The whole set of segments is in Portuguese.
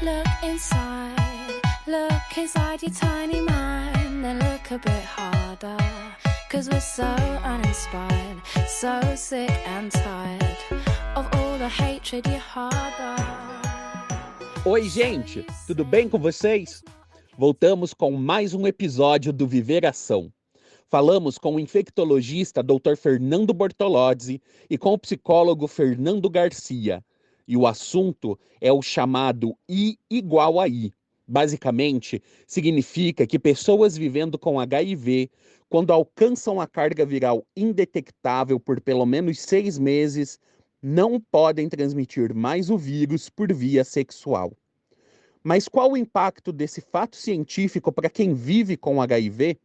Look inside your tiny mind, then look a bit harder. 'Cause we're so uninspired, so sick and tired of all the hatred you harbor. Oi, gente, tudo bem com vocês? Voltamos com mais um episódio do Viver Ação. Falamos com o infectologista Dr. Fernando Bortolozzi e com o psicólogo Fernando Garcia. E o assunto é o chamado I igual a I. Basicamente, significa que pessoas vivendo com HIV, quando alcançam a carga viral indetectável por pelo menos 6 meses, não podem transmitir mais o vírus por via sexual. Mas qual o impacto desse fato científico para quem vive com HIV?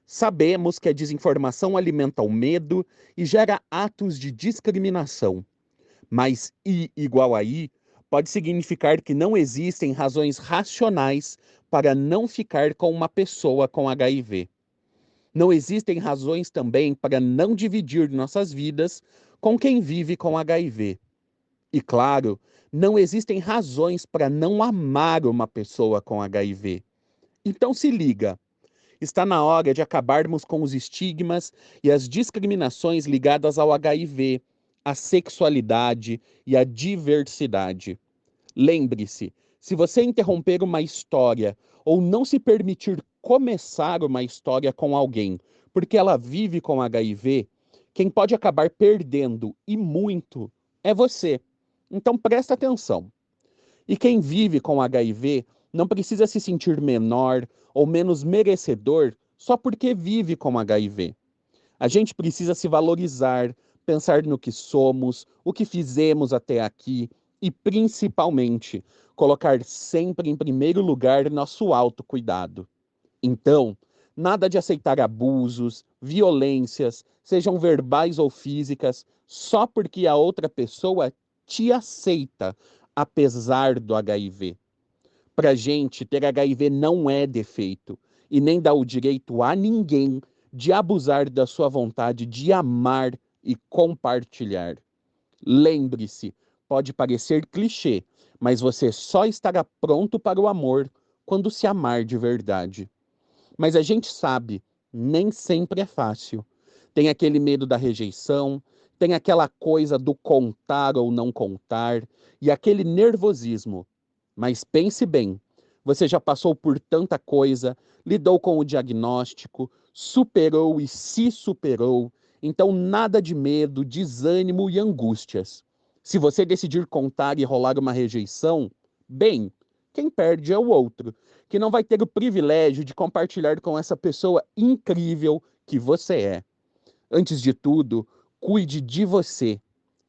Sabemos que a desinformação alimenta o medo e gera atos de discriminação. Mas I igual a I pode significar que não existem razões racionais para não ficar com uma pessoa com HIV. Não existem razões também para não dividir nossas vidas com quem vive com HIV. E claro, não existem razões para não amar uma pessoa com HIV. Então se liga, está na hora de acabarmos com os estigmas e as discriminações ligadas ao HIV, à sexualidade e à diversidade. Lembre-se, se você interromper uma história ou não se permitir começar uma história com alguém porque ela vive com HIV, quem pode acabar perdendo, e muito, é você. Então presta atenção. E quem vive com HIV não precisa se sentir menor ou menos merecedor só porque vive com HIV. A gente precisa se valorizar, pensar no que somos, o que fizemos até aqui e, principalmente, colocar sempre em primeiro lugar nosso autocuidado. Então, nada de aceitar abusos, violências, sejam verbais ou físicas, só porque a outra pessoa te aceita, apesar do HIV. Pra gente, ter HIV não é defeito e nem dá o direito a ninguém de abusar da sua vontade de amar e compartilhar. Lembre-se, pode parecer clichê, mas você só estará pronto para o amor quando se amar de verdade. Mas a gente sabe, nem sempre é fácil. Tem aquele medo da rejeição, tem aquela coisa do contar ou não contar e aquele nervosismo. Mas pense bem, você já passou por tanta coisa, lidou com o diagnóstico, superou e se superou, então nada de medo, desânimo e angústias. Se você decidir contar e rolar uma rejeição, bem, quem perde é o outro, que não vai ter o privilégio de compartilhar com essa pessoa incrível que você é. Antes de tudo, cuide de você.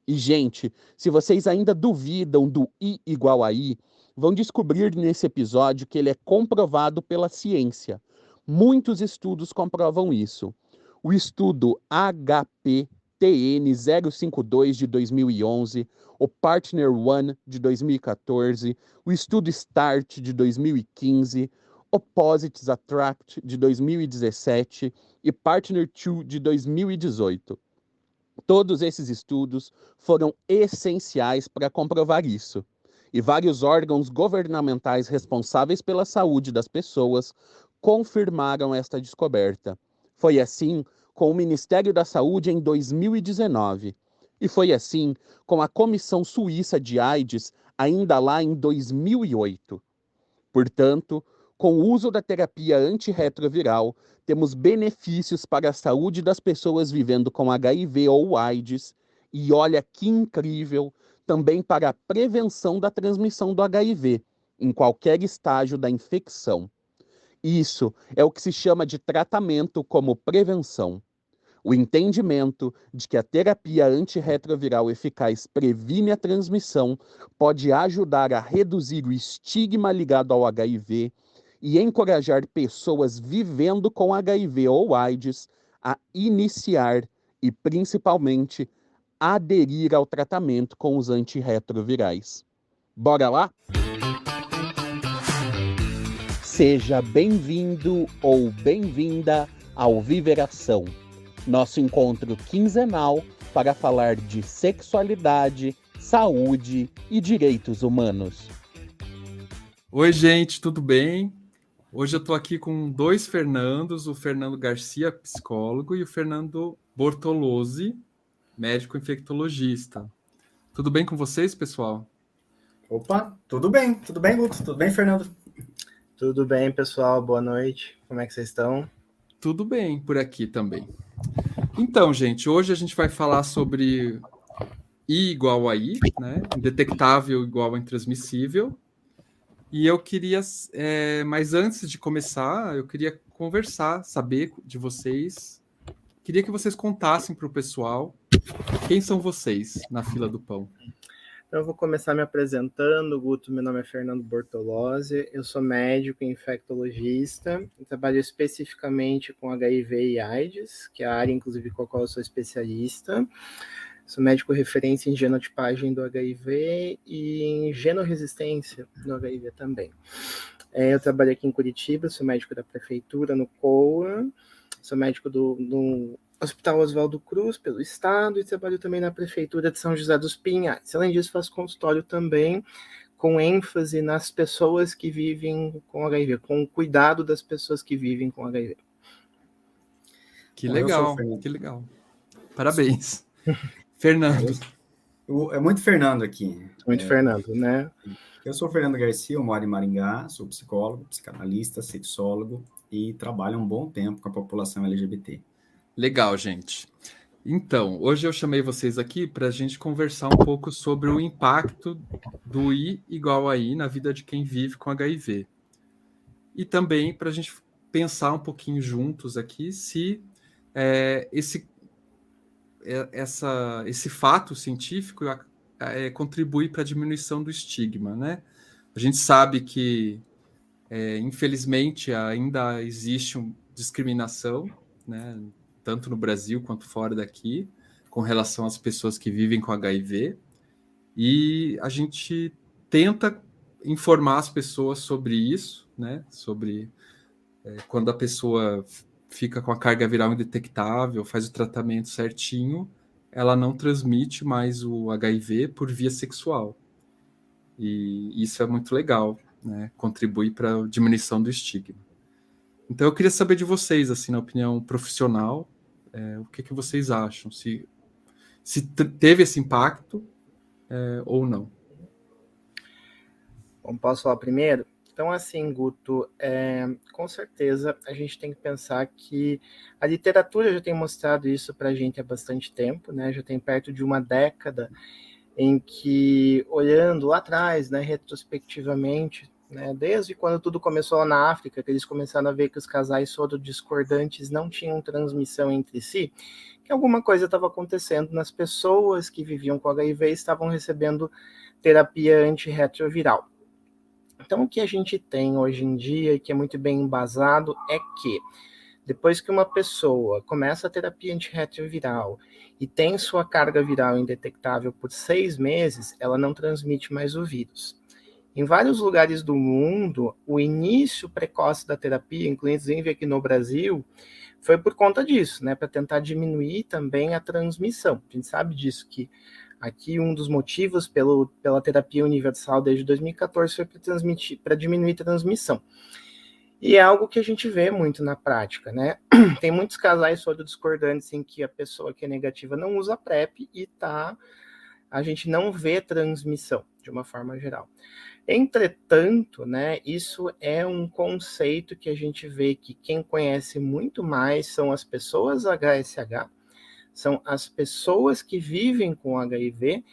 E, gente, se vocês ainda duvidam do I igual a I, vão descobrir nesse episódio que ele é comprovado pela ciência. Muitos estudos comprovam isso. O estudo HPTN-052 de 2011, o Partner One de 2014, o estudo START de 2015, Opposites Attract de 2017 e Partner 2 de 2018. Todos esses estudos foram essenciais para comprovar isso. E vários órgãos governamentais responsáveis pela saúde das pessoas confirmaram esta descoberta. Foi assim com o Ministério da Saúde em 2019. E foi assim com a Comissão Suíça de AIDS, ainda lá em 2008. Portanto, com o uso da terapia antirretroviral, temos benefícios para a saúde das pessoas vivendo com HIV ou AIDS, e olha que incrível, também para a prevenção da transmissão do HIV, em qualquer estágio da infecção. Isso é o que se chama de tratamento como prevenção. O entendimento de que a terapia antirretroviral eficaz previne a transmissão pode ajudar a reduzir o estigma ligado ao HIV e encorajar pessoas vivendo com HIV ou AIDS a iniciar e, principalmente, aderir ao tratamento com os antirretrovirais. Bora lá? Seja bem-vindo ou bem-vinda ao Viveração, nosso encontro quinzenal para falar de sexualidade, saúde e direitos humanos. Oi, gente, tudo bem? Hoje eu estou aqui com dois Fernandos, o Fernando Garcia, psicólogo, e o Fernando Bortolozzi, médico infectologista. Tudo bem com vocês, pessoal? Opa, tudo bem, Guto? Tudo bem, Fernando? Tudo bem, pessoal? Boa noite. Como é que vocês estão? Tudo bem por aqui também. Então, gente, hoje a gente vai falar sobre I igual a I, né? Indetectável igual a intransmissível. E eu queria, mas antes de começar, eu queria conversar, saber de vocês. Queria que vocês contassem para o pessoal quem são vocês na fila do pão. Então, eu vou começar me apresentando. Guto, meu nome é Fernando Bortolozzi, eu sou médico e infectologista, eu trabalho especificamente com HIV e AIDS, que é a área, inclusive, com a qual eu sou especialista. Sou médico referência em genotipagem do HIV e em genoresistência do HIV também. Eu trabalho aqui em Curitiba, sou médico da prefeitura no COA, sou médico no Hospital Oswaldo Cruz, pelo Estado, e trabalho também na Prefeitura de São José dos Pinhais. Além disso, faço consultório também, com ênfase nas pessoas que vivem com HIV, com o cuidado das pessoas que vivem com HIV. Que legal, que legal. Parabéns. Fernando. É muito Fernando aqui. Muito Fernando, né? Eu sou o Fernando Garcia, eu moro em Maringá, sou psicólogo, psicanalista, sexólogo e trabalho há um bom tempo com a população LGBT. Legal, gente. Então, hoje eu chamei vocês aqui para a gente conversar um pouco sobre o impacto do I igual a I na vida de quem vive com HIV. E também para a gente pensar um pouquinho juntos aqui se esse fato científico contribui para a diminuição do estigma, né? A gente sabe que, infelizmente, ainda existe discriminação, né? Tanto no Brasil quanto fora daqui, com relação às pessoas que vivem com HIV, e a gente tenta informar as pessoas sobre isso, né? Sobre quando a pessoa fica com a carga viral indetectável, faz o tratamento certinho, ela não transmite mais o HIV por via sexual. E isso é muito legal, né? Contribui para a diminuição do estigma. Então eu queria saber de vocês, assim, na opinião profissional, o que vocês acham? Se teve esse impacto ou não? Bom, posso falar primeiro? Então, assim, Guto, com certeza a gente tem que pensar que a literatura já tem mostrado isso para a gente há bastante tempo, né? Já tem perto de uma década em que, olhando lá atrás, né, retrospectivamente, né, desde quando tudo começou lá na África, que eles começaram a ver que os casais soro-discordantes não tinham transmissão entre si, que alguma coisa estava acontecendo nas pessoas que viviam com HIV e estavam recebendo terapia antirretroviral. Então, o que a gente tem hoje em dia, e que é muito bem embasado, é que depois que uma pessoa começa a terapia antirretroviral e tem sua carga viral indetectável por 6 meses, ela não transmite mais o vírus. Em vários lugares do mundo, o início precoce da terapia, inclusive aqui no Brasil, foi por conta disso, né, para tentar diminuir também a transmissão. A gente sabe disso, que aqui um dos motivos pela terapia universal desde 2014 foi para diminuir a transmissão. E é algo que a gente vê muito na prática, né? Tem muitos casais soro-discordantes em que a pessoa que é negativa não usa PrEP e a gente não vê transmissão, de uma forma geral. Entretanto, né, isso é um conceito que a gente vê que quem conhece muito mais são as pessoas HSH, são as pessoas que vivem com HIV,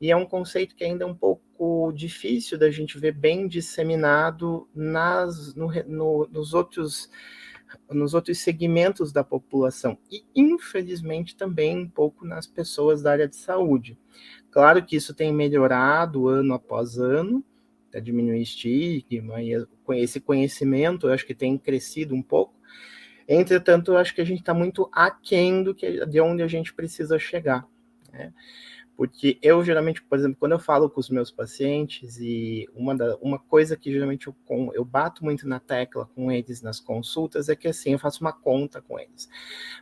e é um conceito que ainda é um pouco difícil da gente ver bem disseminado nos outros segmentos da população, e infelizmente também um pouco nas pessoas da área de saúde. Claro que isso tem melhorado ano após ano, para diminuir estigma, e esse conhecimento eu acho que tem crescido um pouco. Entretanto, eu acho que a gente está muito aquém de onde a gente precisa chegar, né? Porque eu, geralmente, por exemplo, quando eu falo com os meus pacientes, e uma coisa que geralmente eu bato muito na tecla com eles nas consultas é que, assim, eu faço uma conta com eles.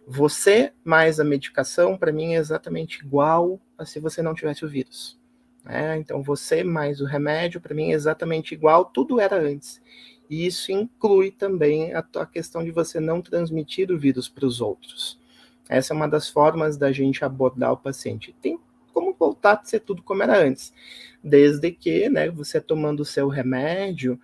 Você mais a medicação, para mim, é exatamente igual a se você não tivesse o vírus. né? Então, você mais o remédio, para mim, é exatamente igual, tudo era antes. E isso inclui também a questão de você não transmitir o vírus para os outros. Essa é uma das formas da gente abordar o paciente. Tem como voltar a ser tudo como era antes, desde que, né, você tomando o seu remédio,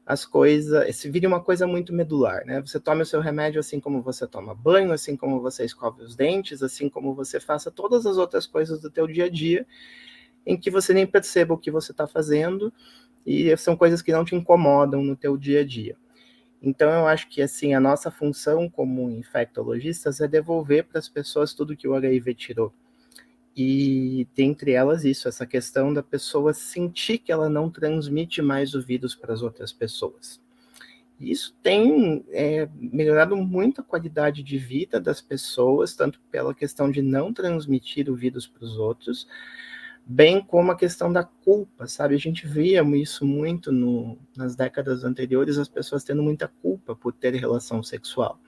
as coisas, se vira uma coisa muito medular, né? Você toma o seu remédio assim como você toma banho, assim como você escova os dentes, assim como você faça todas as outras coisas do teu dia a dia, em que você nem perceba o que você está fazendo, e são coisas que não te incomodam no teu dia a dia. Então, eu acho que, assim, a nossa função como infectologistas é devolver para as pessoas tudo que o HIV tirou. E, dentre elas, isso, essa questão da pessoa sentir que ela não transmite mais o vírus para as outras pessoas. Isso tem melhorado muito a qualidade de vida das pessoas, tanto pela questão de não transmitir o vírus para os outros, bem como a questão da culpa, sabe? A gente via isso muito nas décadas anteriores, as pessoas tendo muita culpa por ter relação sexual.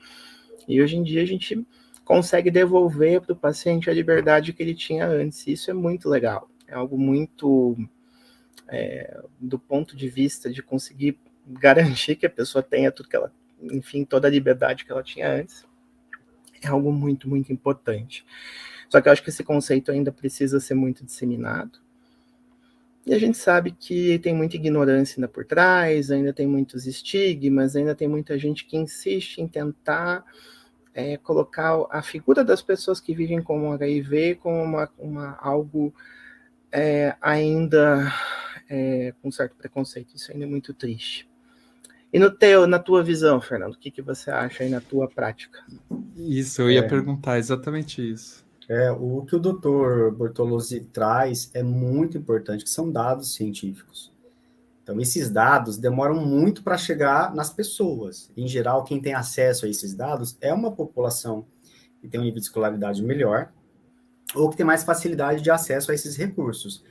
E hoje em dia a gente consegue devolver para o paciente a liberdade que ele tinha antes. Isso é muito legal. É algo muito, do ponto de vista de conseguir garantir que a pessoa tenha tudo que ela, enfim, toda a liberdade que ela tinha antes. É algo muito, muito importante. Só que eu acho que esse conceito ainda precisa ser muito disseminado. E a gente sabe que tem muita ignorância ainda por trás, ainda tem muitos estigmas, ainda tem muita gente que insiste em tentar colocar a figura das pessoas que vivem com HIV como algo ainda com certo preconceito. Isso ainda é muito triste. E na tua visão, Fernando, o que você acha aí na tua prática? Isso, eu ia perguntar exatamente isso. O que o Dr. Bortolozzi traz é muito importante, que são dados científicos. Então, esses dados demoram muito para chegar nas pessoas. Em geral, quem tem acesso a esses dados é uma população que tem um nível de escolaridade melhor ou que tem mais facilidade de acesso a esses recursos.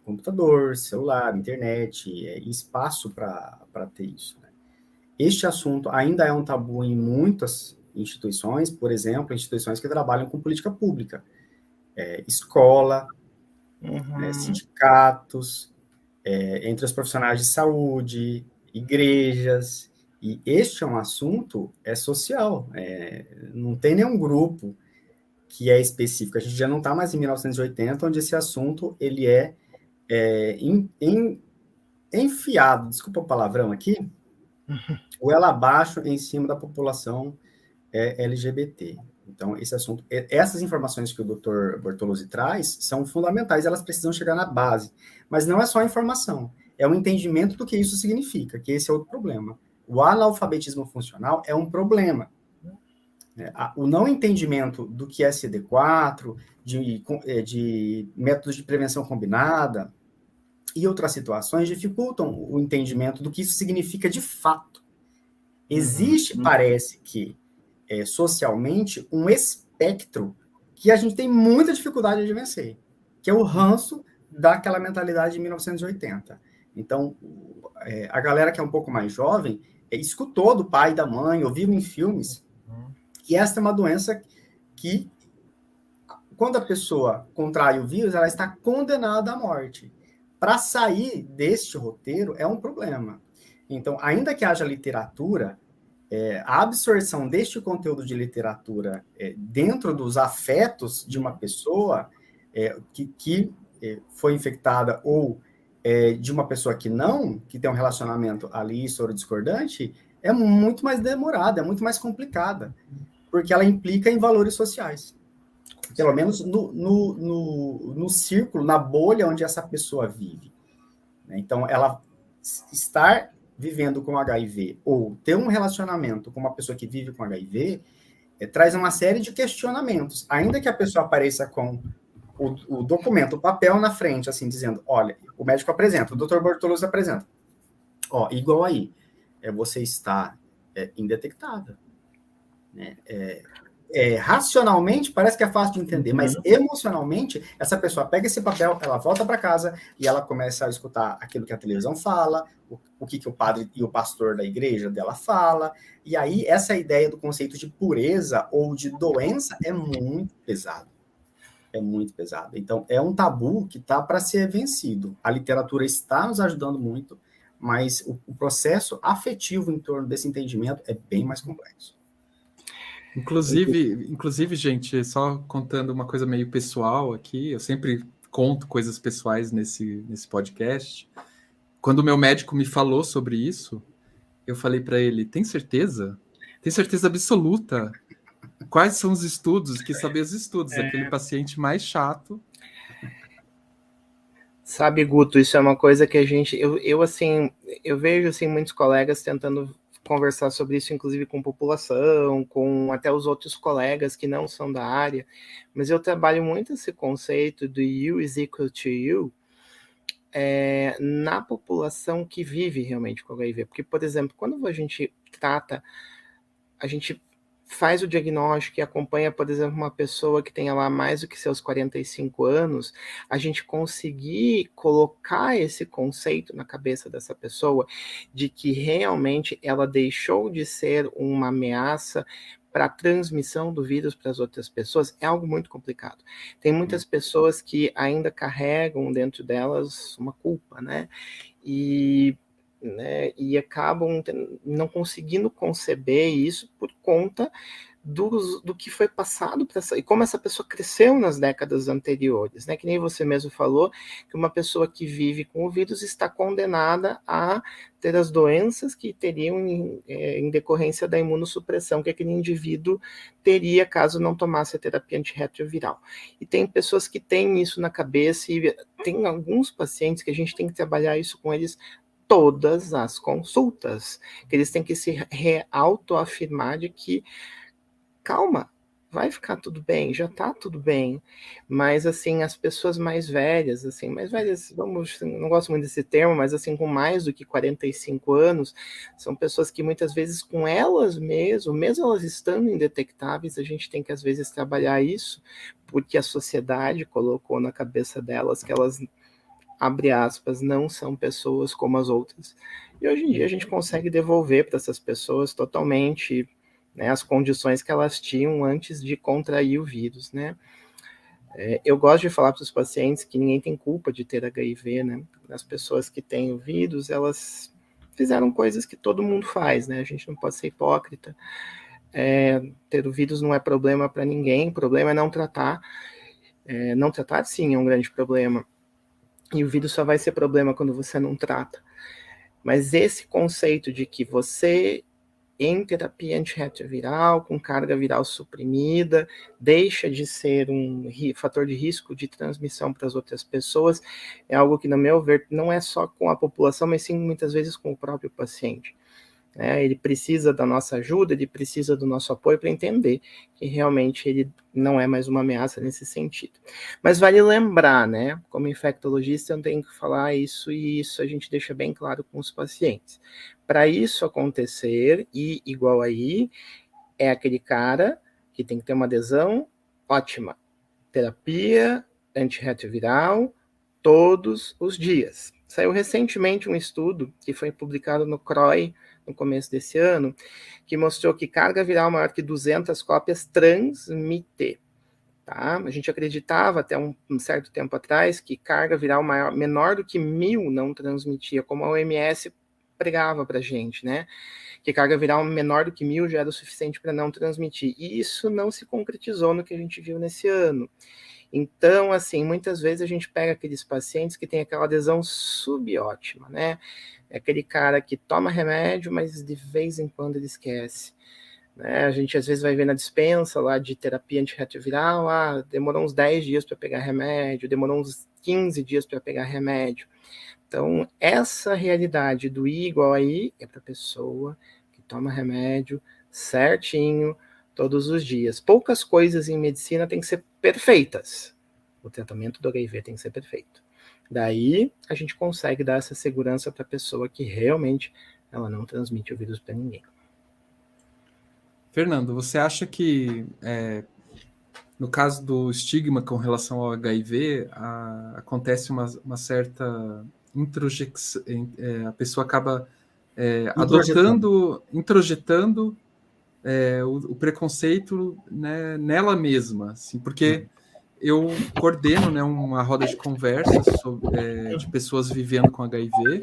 Computador, celular, internet, espaço para ter isso, né? Este assunto ainda é um tabu em muitas instituições, por exemplo, instituições que trabalham com política pública, escola, sindicatos, entre os profissionais de saúde, igrejas, e este é um assunto social, não tem nenhum grupo que é específico, a gente já não está mais em 1980, onde esse assunto ele enfiado, desculpa o palavrão aqui, goela abaixo em cima da população LGBT. Então, esse assunto, essas informações que o Dr. Bortolozzi traz são fundamentais, elas precisam chegar na base. Mas não é só a informação, é o entendimento do que isso significa, que esse é outro problema. O analfabetismo funcional é um problema. O não entendimento do que é CD4, de métodos de prevenção combinada e outras situações dificultam o entendimento do que isso significa de fato. Existe, parece que, socialmente, um espectro que a gente tem muita dificuldade de vencer, que é o ranço daquela mentalidade de 1980. Então, a galera que é um pouco mais jovem escutou do pai e da mãe, ouviu em filmes, que esta é uma doença que, quando a pessoa contrai o vírus, ela está condenada à morte. Para sair deste roteiro é um problema. Então, ainda que haja literatura, a absorção deste conteúdo de literatura dentro dos afetos de uma pessoa que foi infectada ou de uma pessoa que tem um relacionamento ali soro-discordante, é muito mais demorada, é muito mais complicada, porque ela implica em valores sociais. Pelo menos no círculo, na bolha onde essa pessoa vive. Então, ela estar vivendo com HIV ou ter um relacionamento com uma pessoa que vive com HIV traz uma série de questionamentos. Ainda que a pessoa apareça com o documento, o papel na frente, assim, dizendo, olha, o médico apresenta, o Dr. Bortolozzi apresenta. Igual aí, você está indetectável. Né? Racionalmente parece que é fácil de entender, mas emocionalmente essa pessoa pega esse papel, ela volta para casa e ela começa a escutar aquilo que a televisão fala, o que o padre e o pastor da igreja dela fala, e aí essa ideia do conceito de pureza ou de doença é muito pesado. É muito pesado. Então, é um tabu que está para ser vencido. A literatura está nos ajudando muito, mas o processo afetivo em torno desse entendimento é bem mais complexo. Inclusive, gente, só contando uma coisa meio pessoal aqui, eu sempre conto coisas pessoais nesse podcast. Quando o meu médico me falou sobre isso, eu falei para ele, tem certeza? Tem certeza absoluta? Quais são os estudos? Quis saber os estudos, aquele paciente mais chato. Sabe, Guto, isso é uma coisa que a gente... Eu vejo, assim, muitos colegas tentando conversar sobre isso, inclusive com população, com até os outros colegas que não são da área, mas eu trabalho muito esse conceito do you is equal to you na população que vive realmente com HIV. Porque, por exemplo, quando a gente trata, a gente faz o diagnóstico e acompanha, por exemplo, uma pessoa que tenha lá mais do que seus 45 anos, a gente conseguir colocar esse conceito na cabeça dessa pessoa de que realmente ela deixou de ser uma ameaça para a transmissão do vírus para as outras pessoas, é algo muito complicado. Tem muitas pessoas que ainda carregam dentro delas uma culpa, né? E acabam não conseguindo conceber isso por conta do que foi passado e como essa pessoa cresceu nas décadas anteriores, né? Que nem você mesmo falou, que uma pessoa que vive com o vírus está condenada a ter as doenças que teriam em decorrência da imunossupressão que aquele indivíduo teria caso não tomasse a terapia antirretroviral. E tem pessoas que têm isso na cabeça e tem alguns pacientes que a gente tem que trabalhar isso com eles todas as consultas, que eles têm que se autoafirmar de que calma, vai ficar tudo bem, já tá tudo bem, mas assim, as pessoas mais velhas, não gosto muito desse termo, mas assim, com mais do que 45 anos, são pessoas que muitas vezes com elas mesmo elas estando indetectáveis, a gente tem que às vezes trabalhar isso, porque a sociedade colocou na cabeça delas que elas, abre aspas, não são pessoas como as outras. E hoje em dia a gente consegue devolver para essas pessoas totalmente, né, as condições que elas tinham antes de contrair o vírus, né? Eu gosto de falar para os pacientes que ninguém tem culpa de ter HIV, né? As pessoas que têm o vírus, elas fizeram coisas que todo mundo faz, né? A gente não pode ser hipócrita. Ter o vírus não é problema para ninguém, o problema é não tratar. Não tratar, sim, é um grande problema. E o vírus só vai ser problema quando você não trata. Mas esse conceito de que você, em terapia antirretroviral, com carga viral suprimida, deixa de ser um fator de risco de transmissão para as outras pessoas, é algo que, no meu ver, não é só com a população, mas sim, muitas vezes, com o próprio paciente. Ele precisa da nossa ajuda, ele precisa do nosso apoio para entender que realmente ele não é mais uma ameaça nesse sentido. Mas vale lembrar, né, como infectologista eu tenho que falar isso, e isso a gente deixa bem claro com os pacientes. Para isso acontecer, e igual aí, é aquele cara que tem que ter uma adesão ótima. Terapia antirretroviral todos os dias. Saiu recentemente um estudo que foi publicado no CROI, no começo desse ano, que mostrou que carga viral maior que 200 cópias transmite. Tá? A gente acreditava até um certo tempo atrás que carga viral menor do que 1000 não transmitia, como a OMS pregava para a gente, né? Que carga viral menor do que 1000 já era o suficiente para não transmitir. E isso não se concretizou no que a gente viu nesse ano. Então, assim, muitas vezes a gente pega aqueles pacientes que têm aquela adesão subótima, né? É aquele cara que toma remédio, mas de vez em quando ele esquece. Né? A gente às vezes vai ver na dispensa lá de terapia antirretroviral, demorou uns 10 dias para pegar remédio, demorou uns 15 dias para pegar remédio. Então, essa realidade do I igual a I é para a pessoa que toma remédio certinho, todos os dias. Poucas coisas em medicina têm que ser perfeitas. O tratamento do HIV tem que ser perfeito. Daí, a gente consegue dar essa segurança para a pessoa que realmente ela não transmite o vírus para ninguém. Fernando, você acha que, no caso do estigma com relação ao HIV, acontece uma certa introjecção, a pessoa acaba introjetando o preconceito, né, nela mesma, assim, porque eu coordeno, né, uma roda de conversas de pessoas vivendo com HIV.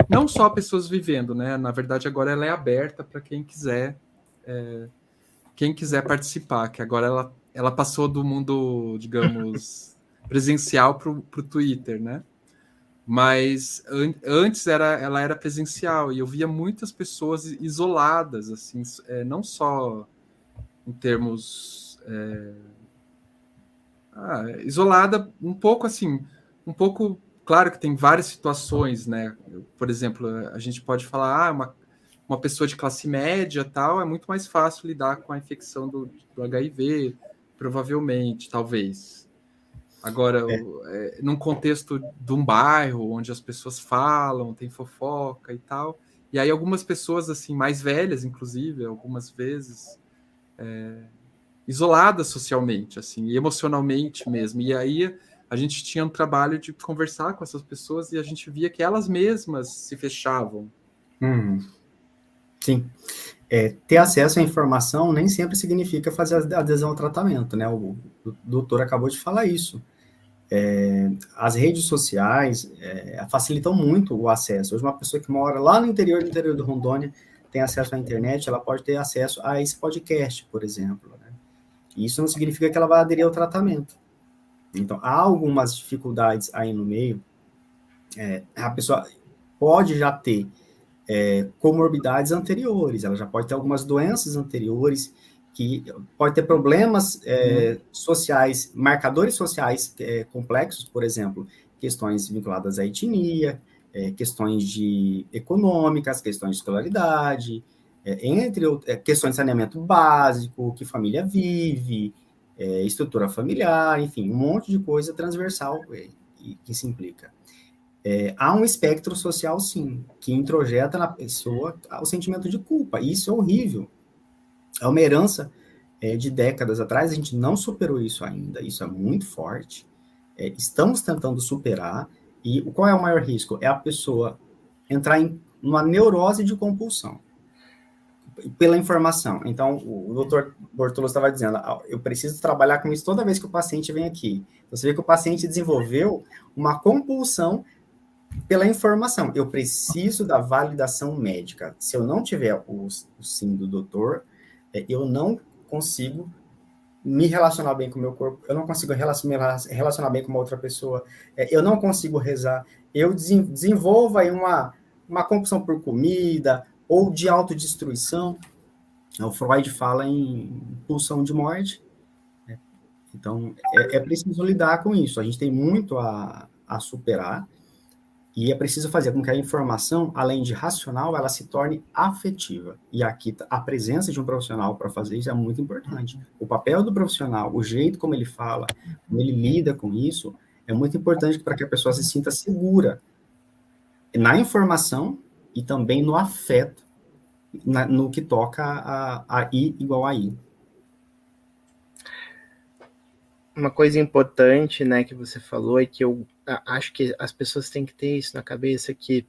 Não só pessoas vivendo, né? Na verdade, agora ela é aberta para quem quiser participar, que agora ela passou do mundo, digamos, presencial para o Twitter, né? Mas antes ela era presencial e eu via muitas pessoas isoladas, assim, não só em termos isolada, um pouco assim, claro que tem várias situações, né? Por exemplo, a gente pode falar, uma pessoa de classe média tal, é muito mais fácil lidar com a infecção do HIV, provavelmente, talvez. Agora, num contexto de um bairro onde as pessoas falam, tem fofoca e tal, e aí algumas pessoas assim mais velhas, inclusive, algumas vezes isoladas socialmente, assim, e emocionalmente mesmo. E aí a gente tinha um trabalho de conversar com essas pessoas e a gente via que elas mesmas se fechavam. Sim. Ter acesso à informação nem sempre significa fazer a adesão ao tratamento, né? O doutor acabou de falar isso. As redes sociais facilitam muito o acesso. Hoje, uma pessoa que mora lá no interior do Rondônia tem acesso à internet, ela pode ter acesso a esse podcast, por exemplo, né? E isso não significa que ela vai aderir ao tratamento. Então, há algumas dificuldades aí no meio. A pessoa pode já ter comorbidades anteriores, ela já pode ter algumas doenças anteriores, que pode ter problemas sociais, marcadores sociais complexos, por exemplo, questões vinculadas à etnia, questões econômicas, questões de escolaridade, entre questões de saneamento básico, que família vive, estrutura familiar, enfim, um monte de coisa transversal que se implica. Há um espectro social, sim, que introjeta na pessoa o sentimento de culpa, e isso é horrível. É uma herança de décadas atrás, a gente não superou isso ainda, isso é muito forte. Estamos tentando superar, e qual é o maior risco? É a pessoa entrar em uma neurose de compulsão pela informação. Então, o doutor Bortolo estava dizendo, eu preciso trabalhar com isso toda vez que o paciente vem aqui. Você vê que o paciente desenvolveu uma compulsão pela informação. Eu preciso da validação médica. Se eu não tiver o sim do doutor, eu não consigo me relacionar bem com o meu corpo, eu não consigo me relacionar bem com uma outra pessoa, eu não consigo rezar, eu desenvolvo aí uma compulsão por comida, ou de autodestruição. O Freud fala em pulsão de morte. Então, é preciso lidar com isso. A gente tem muito a superar, e é preciso fazer com que a informação, além de racional, ela se torne afetiva. E aqui, a presença de um profissional para fazer isso é muito importante. O papel do profissional, o jeito como ele fala, como ele lida com isso, é muito importante para que a pessoa se sinta segura na informação e também no afeto, no que toca a I igual a I. Uma coisa importante, né, que você falou, é que eu acho que as pessoas têm que ter isso na cabeça, que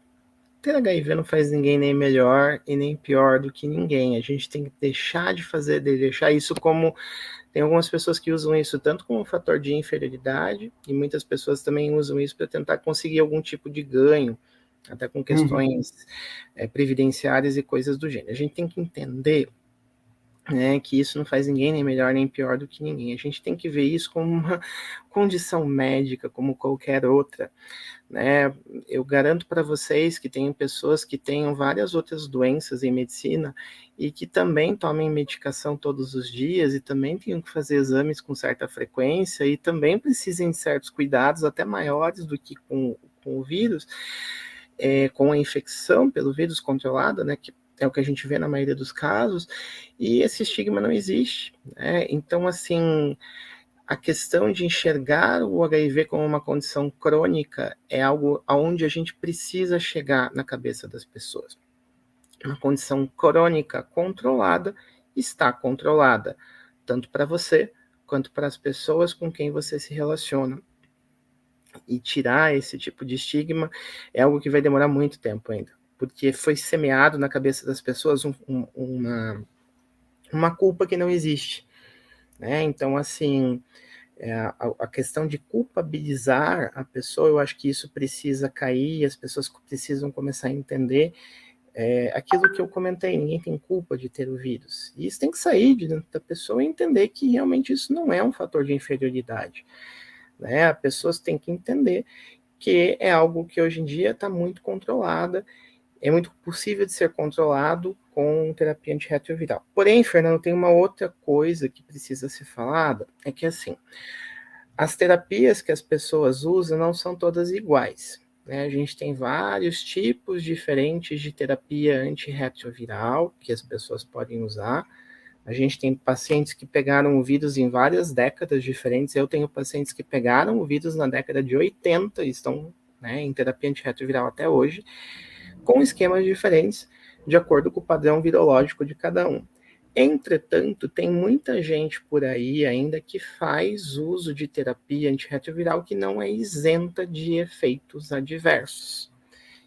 ter HIV não faz ninguém nem melhor e nem pior do que ninguém. A gente tem que deixar isso como... Tem algumas pessoas que usam isso tanto como um fator de inferioridade, e muitas pessoas também usam isso para tentar conseguir algum tipo de ganho, até com questões previdenciárias e coisas do gênero. A gente tem que entender, né, que isso não faz ninguém nem melhor nem pior do que ninguém. A gente tem que ver isso como uma condição médica, como qualquer outra, né? Eu garanto para vocês que tem pessoas que tenham várias outras doenças em medicina e que também tomem medicação todos os dias e também tenham que fazer exames com certa frequência e também precisem de certos cuidados até maiores do que com o vírus, com a infecção pelo vírus controlada, né, que é o que a gente vê na maioria dos casos, e esse estigma não existe, né? Então, assim, a questão de enxergar o HIV como uma condição crônica é algo aonde a gente precisa chegar na cabeça das pessoas. Uma condição crônica controlada está controlada, tanto para você quanto para as pessoas com quem você se relaciona. E tirar esse tipo de estigma é algo que vai demorar muito tempo ainda, porque foi semeado na cabeça das pessoas uma culpa que não existe, né? Então, assim, A questão de culpabilizar a pessoa, eu acho que isso precisa cair, as pessoas precisam começar a entender aquilo que eu comentei, ninguém tem culpa de ter o vírus. E isso tem que sair de dentro da pessoa e entender que realmente isso não é um fator de inferioridade. Né? As pessoas têm que entender que é algo que hoje em dia está muito controlada, é muito possível de ser controlado com terapia antirretroviral. Porém, Fernando, tem uma outra coisa que precisa ser falada, é que assim, as terapias que as pessoas usam não são todas iguais. Né? A gente tem vários tipos diferentes de terapia antirretroviral que as pessoas podem usar. A gente tem pacientes que pegaram o vírus em várias décadas diferentes. Eu tenho pacientes que pegaram o vírus na década de 80 e estão, né, em terapia antirretroviral até hoje, com esquemas diferentes, de acordo com o padrão virológico de cada um. Entretanto, tem muita gente por aí ainda que faz uso de terapia antirretroviral que não é isenta de efeitos adversos.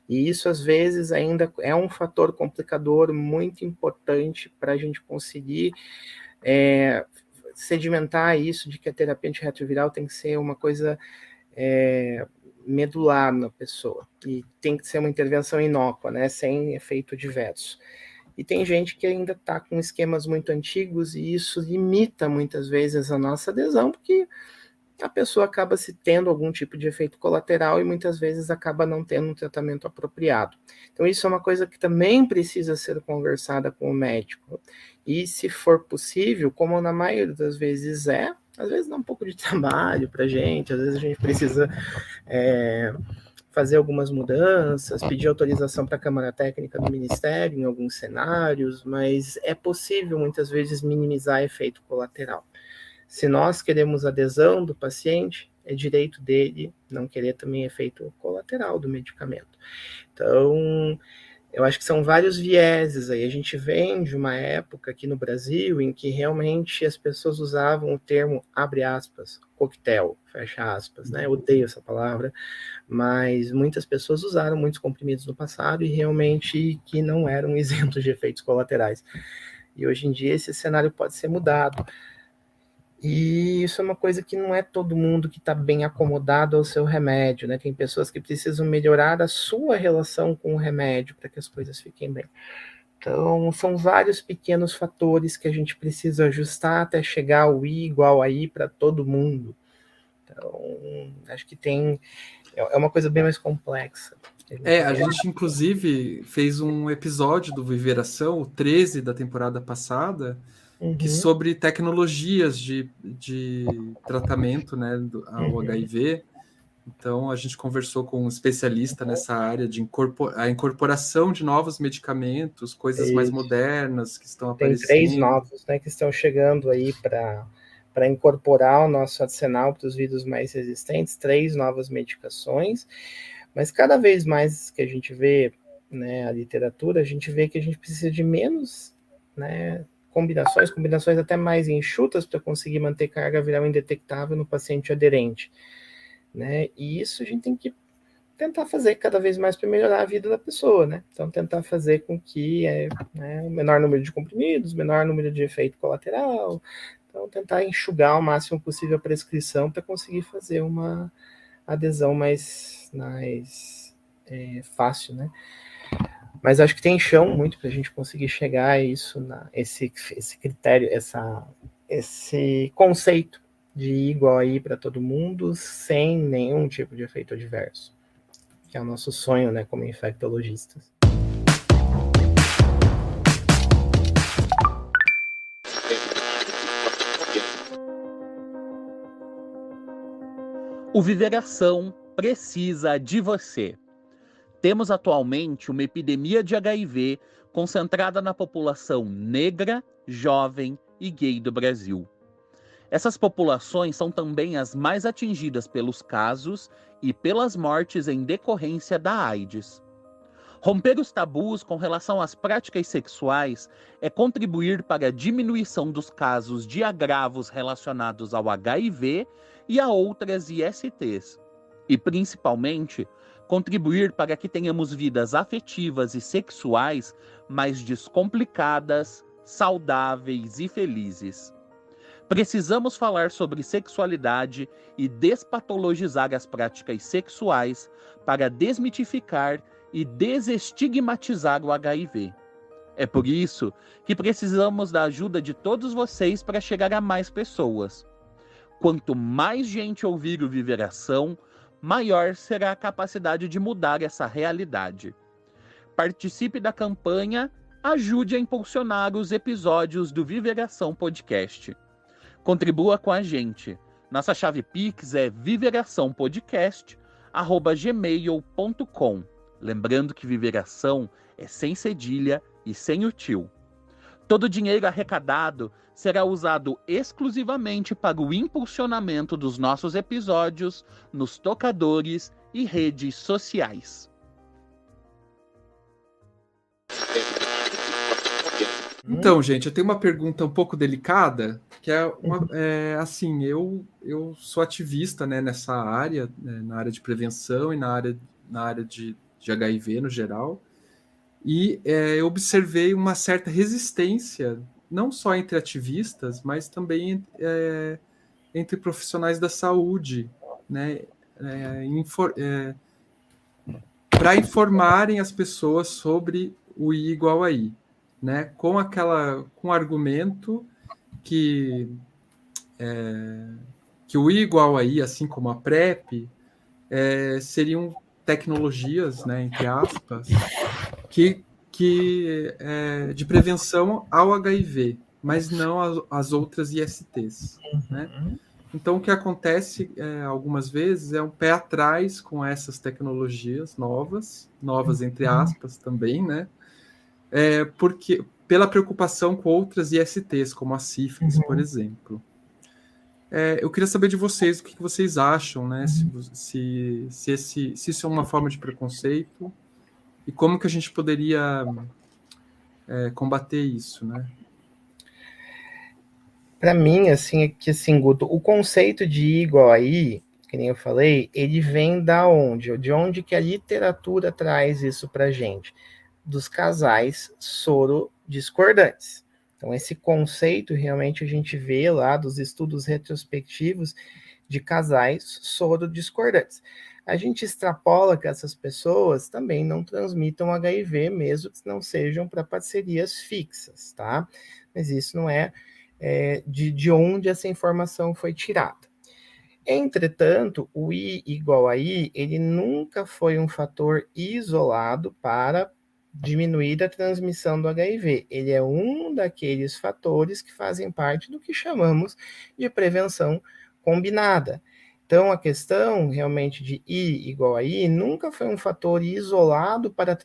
E isso, às vezes, ainda é um fator complicador muito importante para a gente conseguir sedimentar isso de que a terapia antirretroviral tem que ser uma coisa medular na pessoa. E tem que ser uma intervenção inócua, né, sem efeito adverso. E tem gente que ainda está com esquemas muito antigos e isso limita muitas vezes a nossa adesão, porque a pessoa acaba se tendo algum tipo de efeito colateral e muitas vezes acaba não tendo um tratamento apropriado. Então isso é uma coisa que também precisa ser conversada com o médico. E se for possível, como na maioria das vezes às vezes dá um pouco de trabalho para a gente, às vezes a gente precisa fazer algumas mudanças, pedir autorização para a Câmara Técnica do Ministério em alguns cenários, mas é possível muitas vezes minimizar efeito colateral. Se nós queremos adesão do paciente, é direito dele não querer também efeito colateral do medicamento. Então, eu acho que são vários vieses aí. A gente vem de uma época aqui no Brasil em que realmente as pessoas usavam o termo, abre aspas, coquetel, fecha aspas, né? Eu odeio essa palavra, mas muitas pessoas usaram muitos comprimidos no passado e realmente que não eram isentos de efeitos colaterais. E hoje em dia esse cenário pode ser mudado. E isso é uma coisa que não é todo mundo que está bem acomodado ao seu remédio, né? Tem pessoas que precisam melhorar a sua relação com o remédio para que as coisas fiquem bem. Então, são vários pequenos fatores que a gente precisa ajustar até chegar ao I igual a I para todo mundo. Então, acho que é uma coisa bem mais complexa. A gente inclusive fez um episódio do Viveração, o 13 da temporada passada, que sobre tecnologias de tratamento, né, ao HIV. Então, a gente conversou com um especialista nessa área de a incorporação de novos medicamentos, coisas mais modernas que estão aparecendo. Tem 3 novos, né, que estão chegando aí para incorporar o nosso arsenal para os vírus mais resistentes, 3 novas medicações, mas cada vez mais que a gente vê, né, a literatura, a gente vê que a gente precisa de menos, né, combinações até mais enxutas para conseguir manter carga viral indetectável no paciente aderente, né? E isso a gente tem que tentar fazer cada vez mais para melhorar a vida da pessoa, né? Então tentar fazer com que o menor número de comprimidos, menor número de efeito colateral, então tentar enxugar o máximo possível a prescrição para conseguir fazer uma adesão mais fácil, né? Mas acho que tem chão muito para a gente conseguir chegar a isso, esse critério, esse conceito de igual aí para todo mundo, sem nenhum tipo de efeito adverso, que é o nosso sonho, né, como infectologistas. O Viveração precisa de você. Temos atualmente uma epidemia de HIV concentrada na população negra, jovem e gay do Brasil. Essas populações são também as mais atingidas pelos casos e pelas mortes em decorrência da AIDS. Romper os tabus com relação às práticas sexuais é contribuir para a diminuição dos casos de agravos relacionados ao HIV e a outras ISTs. E, principalmente, contribuir para que tenhamos vidas afetivas e sexuais mais descomplicadas, saudáveis e felizes. Precisamos falar sobre sexualidade e despatologizar as práticas sexuais para desmitificar e desestigmatizar o HIV. É por isso que precisamos da ajuda de todos vocês para chegar a mais pessoas. Quanto mais gente ouvir o Viveração, maior será a capacidade de mudar essa realidade. Participe da campanha, ajude a impulsionar os episódios do Viveração Podcast. Contribua com a gente. Nossa chave Pix é viveraçãopodcast@gmail.com. Lembrando que Viveração é sem cedilha e sem o tio. Todo o dinheiro arrecadado será usado exclusivamente para o impulsionamento dos nossos episódios nos tocadores e redes sociais. Então, gente, eu tenho uma pergunta um pouco delicada, que é assim, eu sou ativista, né, nessa área, né, na área de prevenção e na área de HIV no geral, e eu observei uma certa resistência, não só entre ativistas, mas também entre profissionais da saúde, né, para informarem as pessoas sobre o I igual a I, né, com o argumento que o I igual a I, assim como a PrEP, seriam tecnologias, né, entre aspas, que de prevenção ao HIV, mas não as outras ISTs, né? Então, o que acontece algumas vezes é um pé atrás com essas tecnologias novas entre aspas também, né? Porque pela preocupação com outras ISTs, como a sífilis, por exemplo. Eu queria saber de vocês o que vocês acham, né? Se isso é uma forma de preconceito e como que a gente poderia combater isso, né? Para mim, assim, é que assim, Guto, o conceito de I igual a I, que nem eu falei, ele vem da onde? De onde que a literatura traz isso para gente? Dos casais soro-discordantes. Então, esse conceito realmente a gente vê lá dos estudos retrospectivos de casais soro-discordantes. A gente extrapola que essas pessoas também não transmitam HIV, mesmo que não sejam para parcerias fixas, tá? Mas isso não é de onde essa informação foi tirada. Entretanto, o I igual a I, ele nunca foi um fator isolado para diminuir a transmissão do HIV. Ele é um daqueles fatores que fazem parte do que chamamos de prevenção combinada. Então, a questão realmente de I igual a I nunca foi um fator isolado para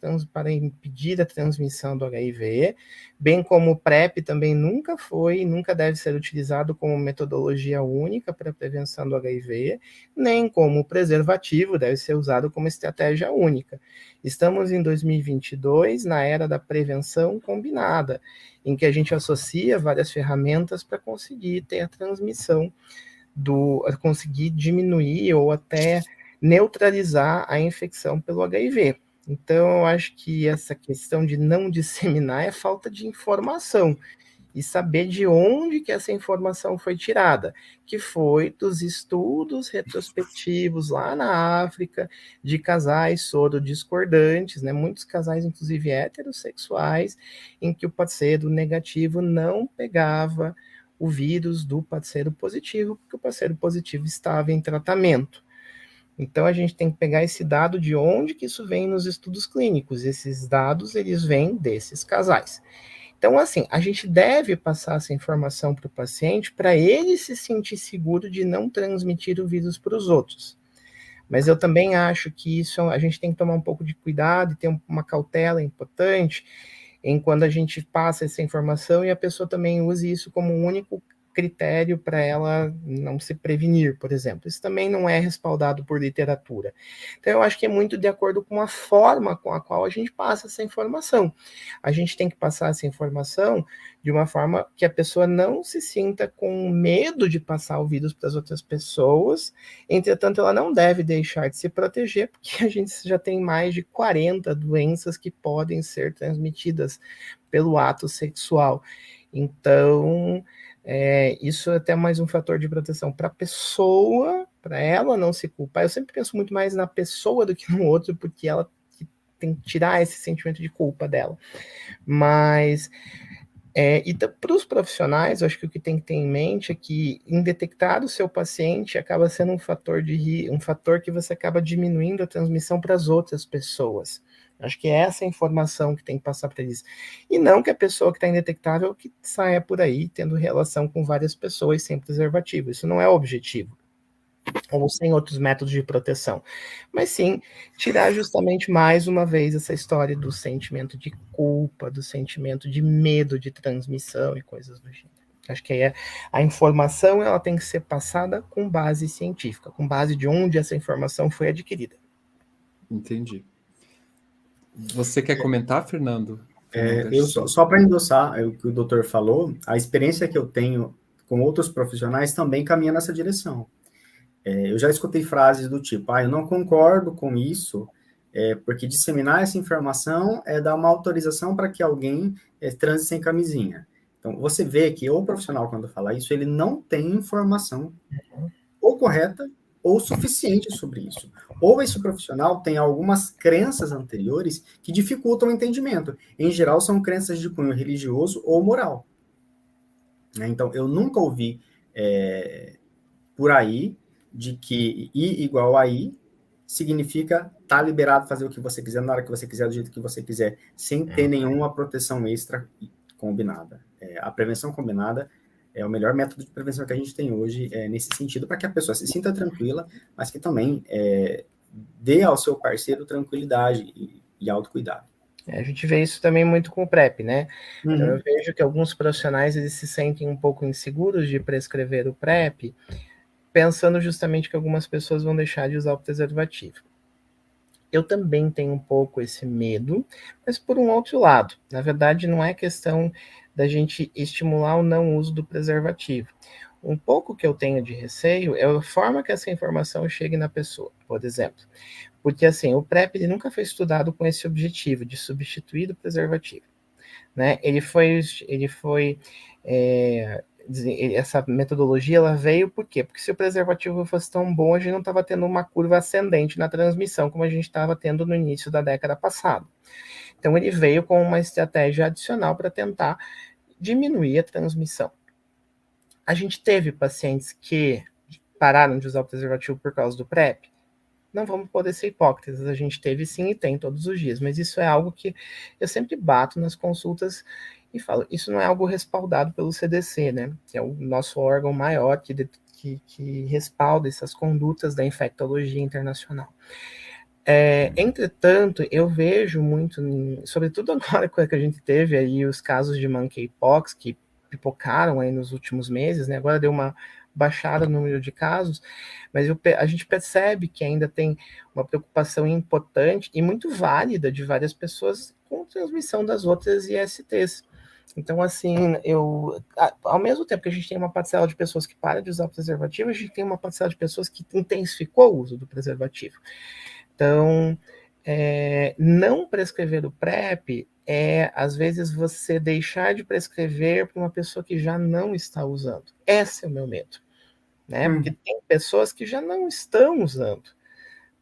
impedir a transmissão do HIV, bem como o PrEP também nunca foi e nunca deve ser utilizado como metodologia única para a prevenção do HIV, nem como o preservativo deve ser usado como estratégia única. Estamos em 2022, na era da prevenção combinada, em que a gente associa várias ferramentas para conseguir ter a transmissão conseguir diminuir ou até neutralizar a infecção pelo HIV. Então, eu acho que essa questão de não disseminar é falta de informação e saber de onde que essa informação foi tirada, que foi dos estudos retrospectivos lá na África de casais soro-discordantes, né? Muitos casais, inclusive heterossexuais, em que o parceiro negativo não pegava o vírus do parceiro positivo, porque o parceiro positivo estava em tratamento. Então, a gente tem que pegar esse dado de onde que isso vem nos estudos clínicos. Esses dados, eles vêm desses casais. Então, assim, a gente deve passar essa informação para o paciente para ele se sentir seguro de não transmitir o vírus para os outros. Mas eu também acho que isso a gente tem que tomar um pouco de cuidado e ter uma cautela importante em quando a gente passa essa informação e a pessoa também use isso como um único critério para ela não se prevenir, por exemplo. Isso também não é respaldado por literatura. Então, eu acho que é muito de acordo com a forma com a qual a gente passa essa informação. A gente tem que passar essa informação de uma forma que a pessoa não se sinta com medo de passar o vírus para as outras pessoas. Entretanto, ela não deve deixar de se proteger, porque a gente já tem mais de 40 doenças que podem ser transmitidas pelo ato sexual. Então, Isso é até mais um fator de proteção para a pessoa, para ela não se culpar. Eu sempre penso muito mais na pessoa do que no outro, porque ela tem que tirar esse sentimento de culpa dela. Mas, e para os profissionais, eu acho que o que tem que ter em mente é que, em detectar o seu paciente, acaba sendo um fator que você acaba diminuindo a transmissão para as outras pessoas. Acho que é essa informação que tem que passar para eles. E não que a pessoa que está indetectável que saia por aí tendo relação com várias pessoas sem preservativo. Isso não é o objetivo. Ou sem outros métodos de proteção. Mas sim, tirar justamente mais uma vez essa história do sentimento de culpa, do sentimento de medo de transmissão e coisas do gênero. Acho que a informação ela tem que ser passada com base científica, com base de onde essa informação foi adquirida. Entendi. Você quer comentar, Fernando? Eu só para endossar o que o doutor falou, a experiência que eu tenho com outros profissionais também caminha nessa direção. Eu já escutei frases do tipo, eu não concordo com isso, porque disseminar essa informação é dar uma autorização para que alguém transe sem camisinha. Então, você vê que o profissional, quando fala isso, ele não tem informação ou correta ou suficiente sobre isso. Ou esse profissional tem algumas crenças anteriores que dificultam o entendimento. Em geral, são crenças de cunho religioso ou moral. Então, eu nunca ouvi por aí de que I igual a I significa tá liberado fazer o que você quiser, na hora que você quiser, do jeito que você quiser, sem ter nenhuma proteção extra combinada. A prevenção combinada é o melhor método de prevenção que a gente tem hoje nesse sentido, para que a pessoa se sinta tranquila, mas que também dê ao seu parceiro tranquilidade e autocuidado. A gente vê isso também muito com o PrEP, né? Então, eu vejo que alguns profissionais eles se sentem um pouco inseguros de prescrever o PrEP, pensando justamente que algumas pessoas vão deixar de usar o preservativo. Eu também tenho um pouco esse medo, mas por um outro lado, na verdade não é questão da gente estimular o não uso do preservativo. Um pouco que eu tenho de receio é a forma que essa informação chegue na pessoa, por exemplo. Porque assim, o PrEP ele nunca foi estudado com esse objetivo de substituir o preservativo, né? Essa metodologia ela veio por quê? Porque se o preservativo fosse tão bom, a gente não estava tendo uma curva ascendente na transmissão, como a gente estava tendo no início da década passada. Então, ele veio com uma estratégia adicional para tentar diminuir a transmissão. A gente teve pacientes que pararam de usar o preservativo por causa do PrEP? Não vamos poder ser hipócritas, a gente teve sim e tem todos os dias, mas isso é algo que eu sempre bato nas consultas e falo, isso não é algo respaldado pelo CDC, né, que é o nosso órgão maior que respalda essas condutas da infectologia internacional. Entretanto, eu vejo muito, sobretudo agora que a gente teve aí os casos de monkeypox que pipocaram aí nos últimos meses, né, agora deu uma baixada no número de casos, mas a gente percebe que ainda tem uma preocupação importante e muito válida de várias pessoas com transmissão das outras ISTs. Então, assim, ao mesmo tempo que a gente tem uma parcela de pessoas que para de usar o preservativo, a gente tem uma parcela de pessoas que intensificou o uso do preservativo. Então, não prescrever o PrEP às vezes, você deixar de prescrever para uma pessoa que já não está usando. Esse é o meu medo, né? Porque tem pessoas que já não estão usando.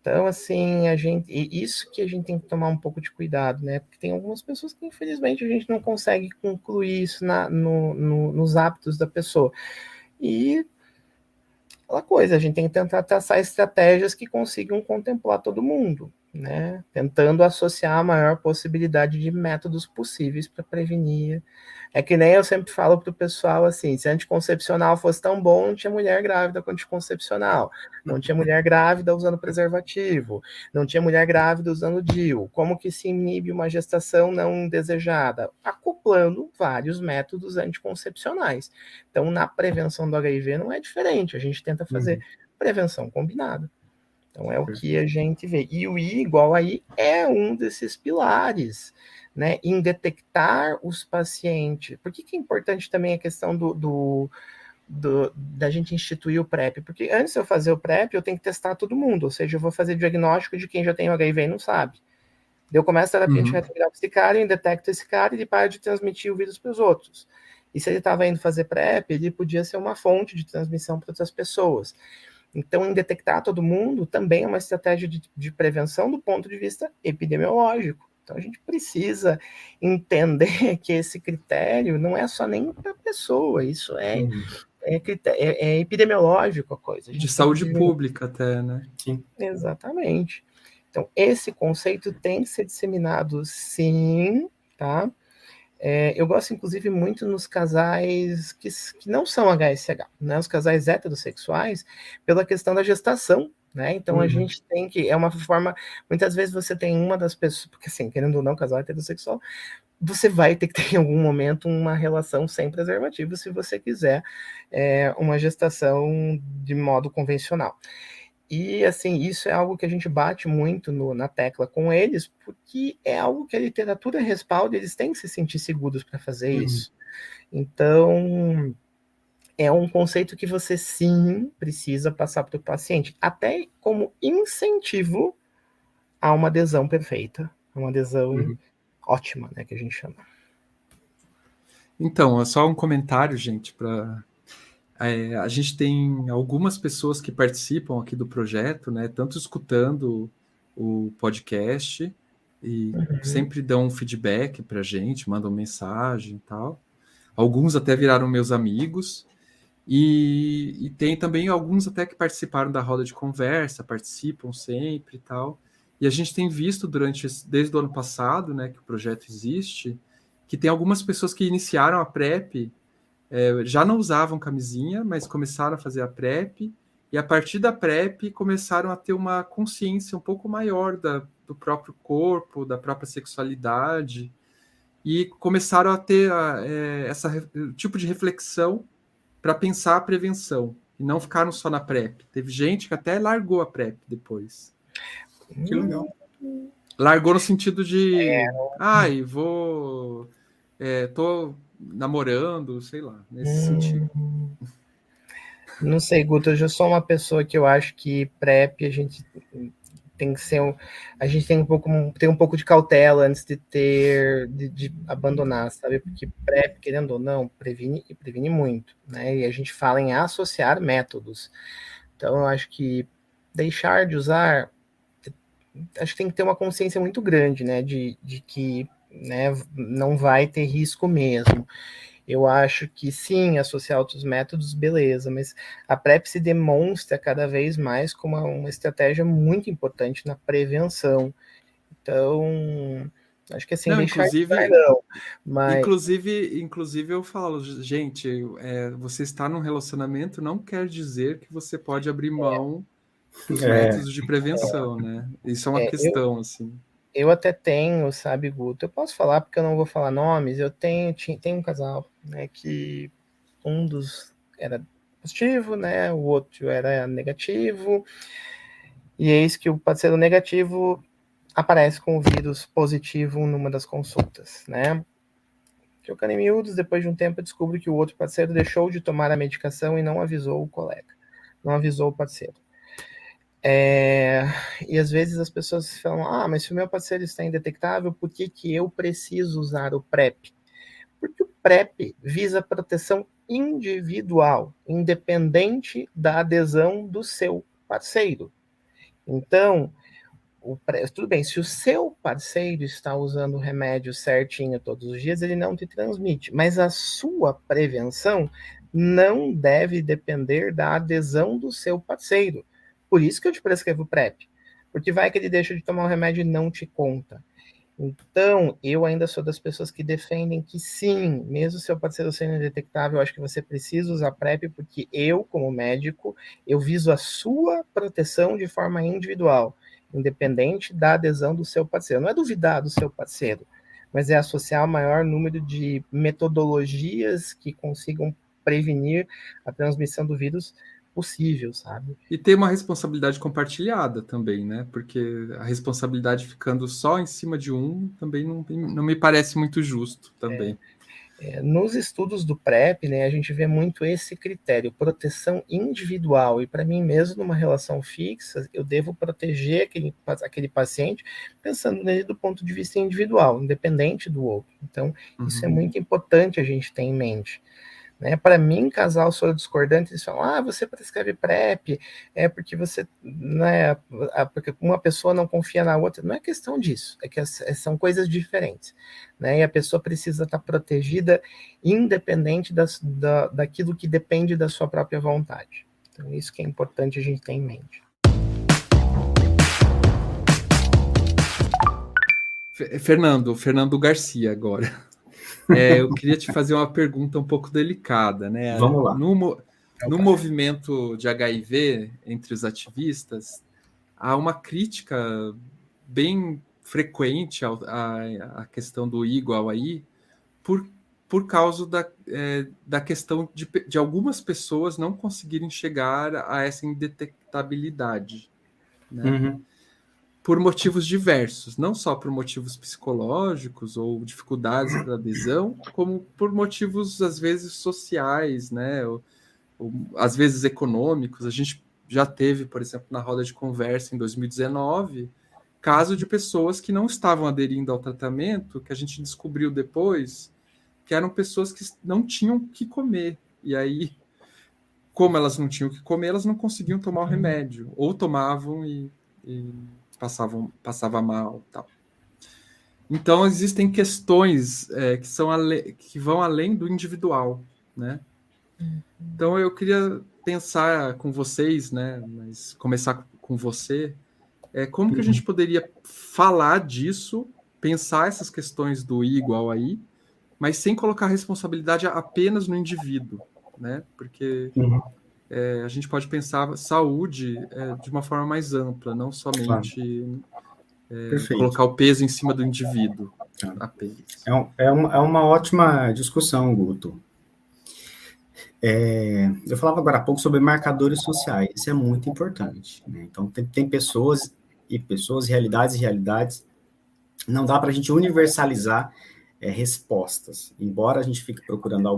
Então, assim, isso que a gente tem que tomar um pouco de cuidado, né? Porque tem algumas pessoas que, infelizmente, a gente não consegue concluir isso nos hábitos da pessoa. E aquela coisa, a gente tem que tentar traçar estratégias que consigam contemplar todo mundo, né? Tentando associar a maior possibilidade de métodos possíveis para prevenir. É que nem eu sempre falo para o pessoal assim, se anticoncepcional fosse tão bom, não tinha mulher grávida com anticoncepcional, não tinha mulher grávida usando preservativo, não tinha mulher grávida usando DIU. Como que se inibe uma gestação não desejada? Acoplando vários métodos anticoncepcionais. Então, na prevenção do HIV não é diferente, a gente tenta fazer prevenção combinada. Então, é o que a gente vê. E o I igual a I é um desses pilares, né, em detectar os pacientes. Por que é importante também a questão da gente instituir o PrEP? Porque antes de eu fazer o PrEP, eu tenho que testar todo mundo, ou seja, eu vou fazer diagnóstico de quem já tem HIV e não sabe. Daí eu começo a terapia antirretroviral com esse cara, eu detecto esse cara e ele para de transmitir o vírus para os outros. E se ele estava indo fazer PrEP, ele podia ser uma fonte de transmissão para outras pessoas. Então, em detectar todo mundo também é uma estratégia de prevenção do ponto de vista epidemiológico. Então, a gente precisa entender que esse critério não é só nem para a pessoa, isso é epidemiológico a coisa. A gente de saúde pública até, né? Sim. Exatamente. Então, esse conceito tem que ser disseminado, sim, tá? Eu gosto, inclusive, muito nos casais que não são HSH, né? Os casais heterossexuais, pela questão da gestação, né? Então, a gente tem que... É uma forma... Muitas vezes você tem uma das pessoas... Porque, assim, querendo ou não, casal heterossexual, você vai ter que ter, em algum momento, uma relação sem preservativo, se você quiser uma gestação de modo convencional. E, assim, isso é algo que a gente bate muito na tecla com eles, porque é algo que a literatura respalda, eles têm que se sentir seguros para fazer isso. Então, é um conceito que você, sim, precisa passar para o paciente, até como incentivo a uma adesão perfeita, a uma adesão ótima, né, que a gente chama. Então, é só um comentário, gente, para... a gente tem algumas pessoas que participam aqui do projeto, né? Tanto escutando o podcast e sempre dão um feedback para a gente, mandam mensagem e tal. Alguns até viraram meus amigos. E tem também alguns até que participaram da roda de conversa, participam sempre e tal. E a gente tem visto desde o ano passado, né, que o projeto existe, que tem algumas pessoas que iniciaram a PrEP, já não usavam camisinha, mas começaram a fazer a PrEP, e a partir da PrEP começaram a ter uma consciência um pouco maior do próprio corpo, da própria sexualidade, e começaram a ter esse tipo de reflexão para pensar a prevenção, e não ficaram só na PrEP. Teve gente que até largou a PrEP depois. Que legal. Largou no sentido de, tô namorando, sei lá, nesse sentido. Não sei, Guto, eu já sou uma pessoa que eu acho que PrEP a gente tem que ser a gente tem um pouco de cautela antes de abandonar, sabe? Porque PrEP, querendo ou não, previne e previne muito, né? E a gente fala em associar métodos. Então, eu acho que deixar de usar, acho que tem que ter uma consciência muito grande, né? De que, né, não vai ter risco mesmo. Eu acho que sim, associar outros métodos, beleza, mas a PrEP se demonstra cada vez mais como uma estratégia muito importante na prevenção. Então, acho que assim, Não, deixar inclusive, de não, mas... inclusive eu falo, gente, você estar num relacionamento não quer dizer que você pode abrir mão dos métodos de prevenção, né? Isso é uma questão, assim. Eu até tenho, sabe, Guto, eu posso falar porque eu não vou falar nomes, eu tenho um casal, né, que um dos era positivo, né, o outro era negativo, e eis que o parceiro negativo aparece com o vírus positivo numa das consultas, né. Trocando em miúdos, depois de um tempo eu descubro que o outro parceiro deixou de tomar a medicação e não avisou o colega, não avisou o parceiro. E às vezes as pessoas falam, mas se o meu parceiro está indetectável, por que eu preciso usar o PrEP? Porque o PrEP visa proteção individual, independente da adesão do seu parceiro. Então, tudo bem, se o seu parceiro está usando o remédio certinho todos os dias, ele não te transmite, mas a sua prevenção não deve depender da adesão do seu parceiro. Por isso que eu te prescrevo PrEP, porque vai que ele deixa de tomar o remédio e não te conta. Então, eu ainda sou das pessoas que defendem que sim, mesmo seu parceiro sendo indetectável, eu acho que você precisa usar PrEP, porque eu, como médico, eu viso a sua proteção de forma individual, independente da adesão do seu parceiro. Não é duvidar do seu parceiro, mas é associar o maior número de metodologias que consigam prevenir a transmissão do vírus possível, sabe? E ter uma responsabilidade compartilhada também, né? Porque a responsabilidade ficando só em cima de um também não me parece muito justo também. Nos estudos do PrEP, né, a gente vê muito esse critério, proteção individual, e para mim mesmo, numa relação fixa, eu devo proteger aquele paciente pensando nele do ponto de vista individual, independente do outro. Então, isso é muito importante a gente ter em mente. Né? Para mim, casal soro discordante, eles falam, você prescreve PrEP, porque você, né, porque uma pessoa não confia na outra. Não é questão disso, é que são coisas diferentes, né? E a pessoa precisa estar protegida independente daquilo que depende da sua própria vontade. Então, isso que é importante a gente ter em mente. Fernando Garcia agora. Eu queria te fazer uma pergunta um pouco delicada, né? Vamos lá. No movimento de HIV entre os ativistas, há uma crítica bem frequente à questão do I igual a I por causa da questão de algumas pessoas não conseguirem chegar a essa indetectabilidade, né? Por motivos diversos, não só por motivos psicológicos ou dificuldades para adesão, como por motivos, às vezes, sociais, né? ou às vezes econômicos. A gente já teve, por exemplo, na roda de conversa em 2019, caso de pessoas que não estavam aderindo ao tratamento, que a gente descobriu depois, que eram pessoas que não tinham o que comer. E aí, como elas não tinham o que comer, elas não conseguiam tomar o remédio, ou tomavam e passava mal, tal. Então existem questões que vão além do individual, né? Então eu queria pensar com vocês, né? Mas começar com você, como que a gente poderia falar disso, pensar essas questões do I igual a I, mas sem colocar a responsabilidade apenas no indivíduo, né? Porque a gente pode pensar saúde de uma forma mais ampla, não somente colocar o peso em cima do indivíduo apenas. É uma ótima discussão, Guto. Eu falava agora há pouco sobre marcadores sociais, isso é muito importante, né? Então, tem pessoas, realidades e realidades, não dá para a gente universalizar respostas, embora a gente fique procurando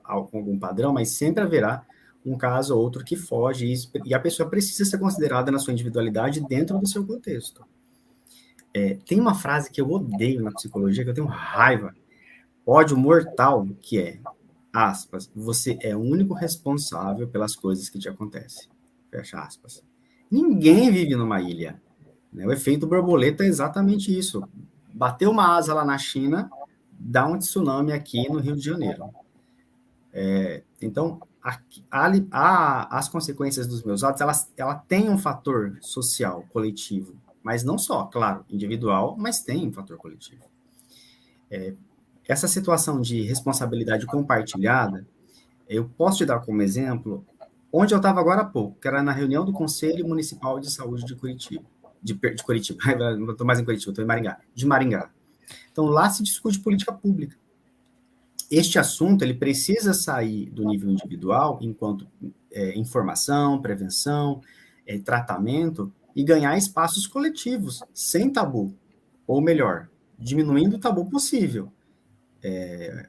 algum padrão, mas sempre haverá um caso ou outro que foge, e a pessoa precisa ser considerada na sua individualidade dentro do seu contexto. Tem uma frase que eu odeio na psicologia, que eu tenho raiva, ódio mortal, que é, aspas, você é o único responsável pelas coisas que te acontecem, fecha aspas. Ninguém vive numa ilha, né? O efeito borboleta é exatamente isso. Bateu uma asa lá na China, dá um tsunami aqui no Rio de Janeiro. Então, as consequências dos meus atos, ela tem um fator social, coletivo, mas não só, claro, individual, mas tem um fator coletivo. Essa situação de responsabilidade compartilhada, eu posso te dar como exemplo, onde eu estava agora há pouco, que era na reunião do Conselho Municipal de Saúde de Curitiba, de Curitiba, não estou mais em Curitiba, estou em Maringá. Então, lá se discute política pública. Este assunto, ele precisa sair do nível individual, enquanto informação, prevenção, tratamento, e ganhar espaços coletivos, sem tabu, ou melhor, diminuindo o tabu possível,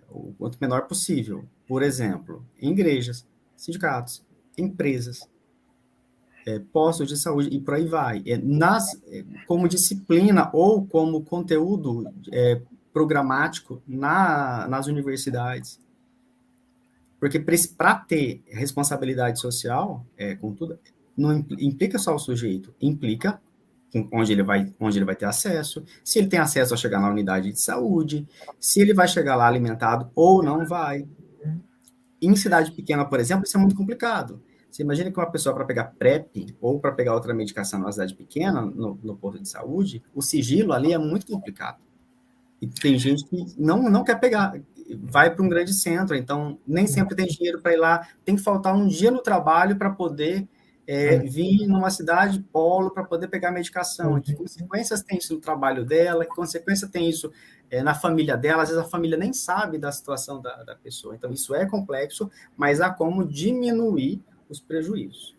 o quanto menor possível. Por exemplo, em igrejas, sindicatos, empresas, postos de saúde, e por aí vai. Como disciplina ou como conteúdo programático nas universidades. Porque para ter responsabilidade social, contudo, não implica só o sujeito, implica onde ele vai ter acesso, se ele tem acesso a chegar na unidade de saúde, se ele vai chegar lá alimentado ou não vai. Em cidade pequena, por exemplo, isso é muito complicado. Você imagina que uma pessoa, para pegar PrEP ou para pegar outra medicação numa cidade pequena, no posto de saúde, o sigilo ali é muito complicado. E tem gente que não quer pegar, vai para um grande centro, então nem sempre tem dinheiro para ir lá, tem que faltar um dia no trabalho para poder vir numa cidade polo para poder pegar medicação. Que consequências tem isso no trabalho dela, que consequência tem isso na família dela, às vezes a família nem sabe da situação da pessoa. Então isso é complexo, mas há como diminuir os prejuízos.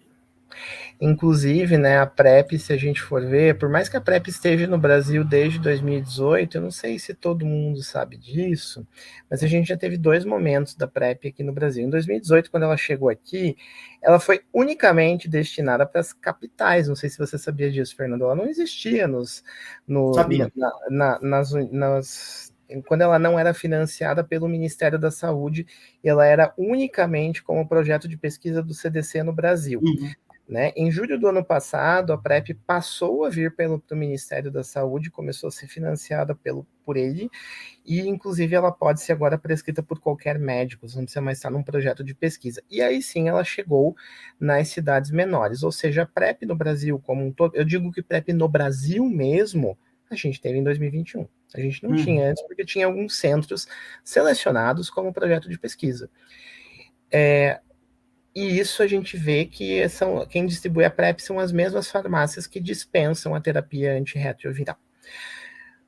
Inclusive, né, a PrEP, se a gente for ver, por mais que a PrEP esteja no Brasil desde 2018, eu não sei se todo mundo sabe disso, mas a gente já teve 2 momentos da PrEP aqui no Brasil. Em 2018, quando ela chegou aqui, ela foi unicamente destinada para as capitais. Não sei se você sabia disso, Fernando. Ela não existia Sabia. quando ela não era financiada pelo Ministério da Saúde, ela era unicamente como projeto de pesquisa do CDC no Brasil. Uhum. Né? Em julho do ano passado, a PrEP passou a vir pelo Ministério da Saúde, começou a ser financiada por ele, e inclusive ela pode ser agora prescrita por qualquer médico, não precisa mais estar num projeto de pesquisa. E aí sim ela chegou nas cidades menores, ou seja, a PrEP no Brasil como um todo, eu digo que PrEP no Brasil mesmo, a gente teve em 2021. A gente não tinha antes, porque tinha alguns centros selecionados como projeto de pesquisa. E isso a gente vê que quem distribui a PrEP são as mesmas farmácias que dispensam a terapia antirretroviral.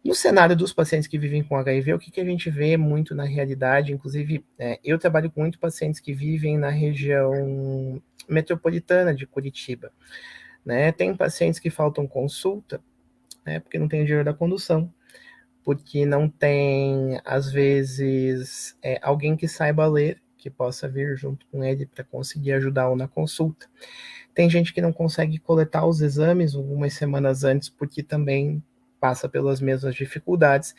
No cenário dos pacientes que vivem com HIV, o que a gente vê muito na realidade, inclusive eu trabalho com muitos pacientes que vivem na região metropolitana de Curitiba. Né? Tem pacientes que faltam consulta, né, porque não tem dinheiro da condução, porque não tem, às vezes, alguém que saiba ler, que possa vir junto com ele para conseguir ajudá-lo na consulta. Tem gente que não consegue coletar os exames algumas semanas antes, porque também passa pelas mesmas dificuldades.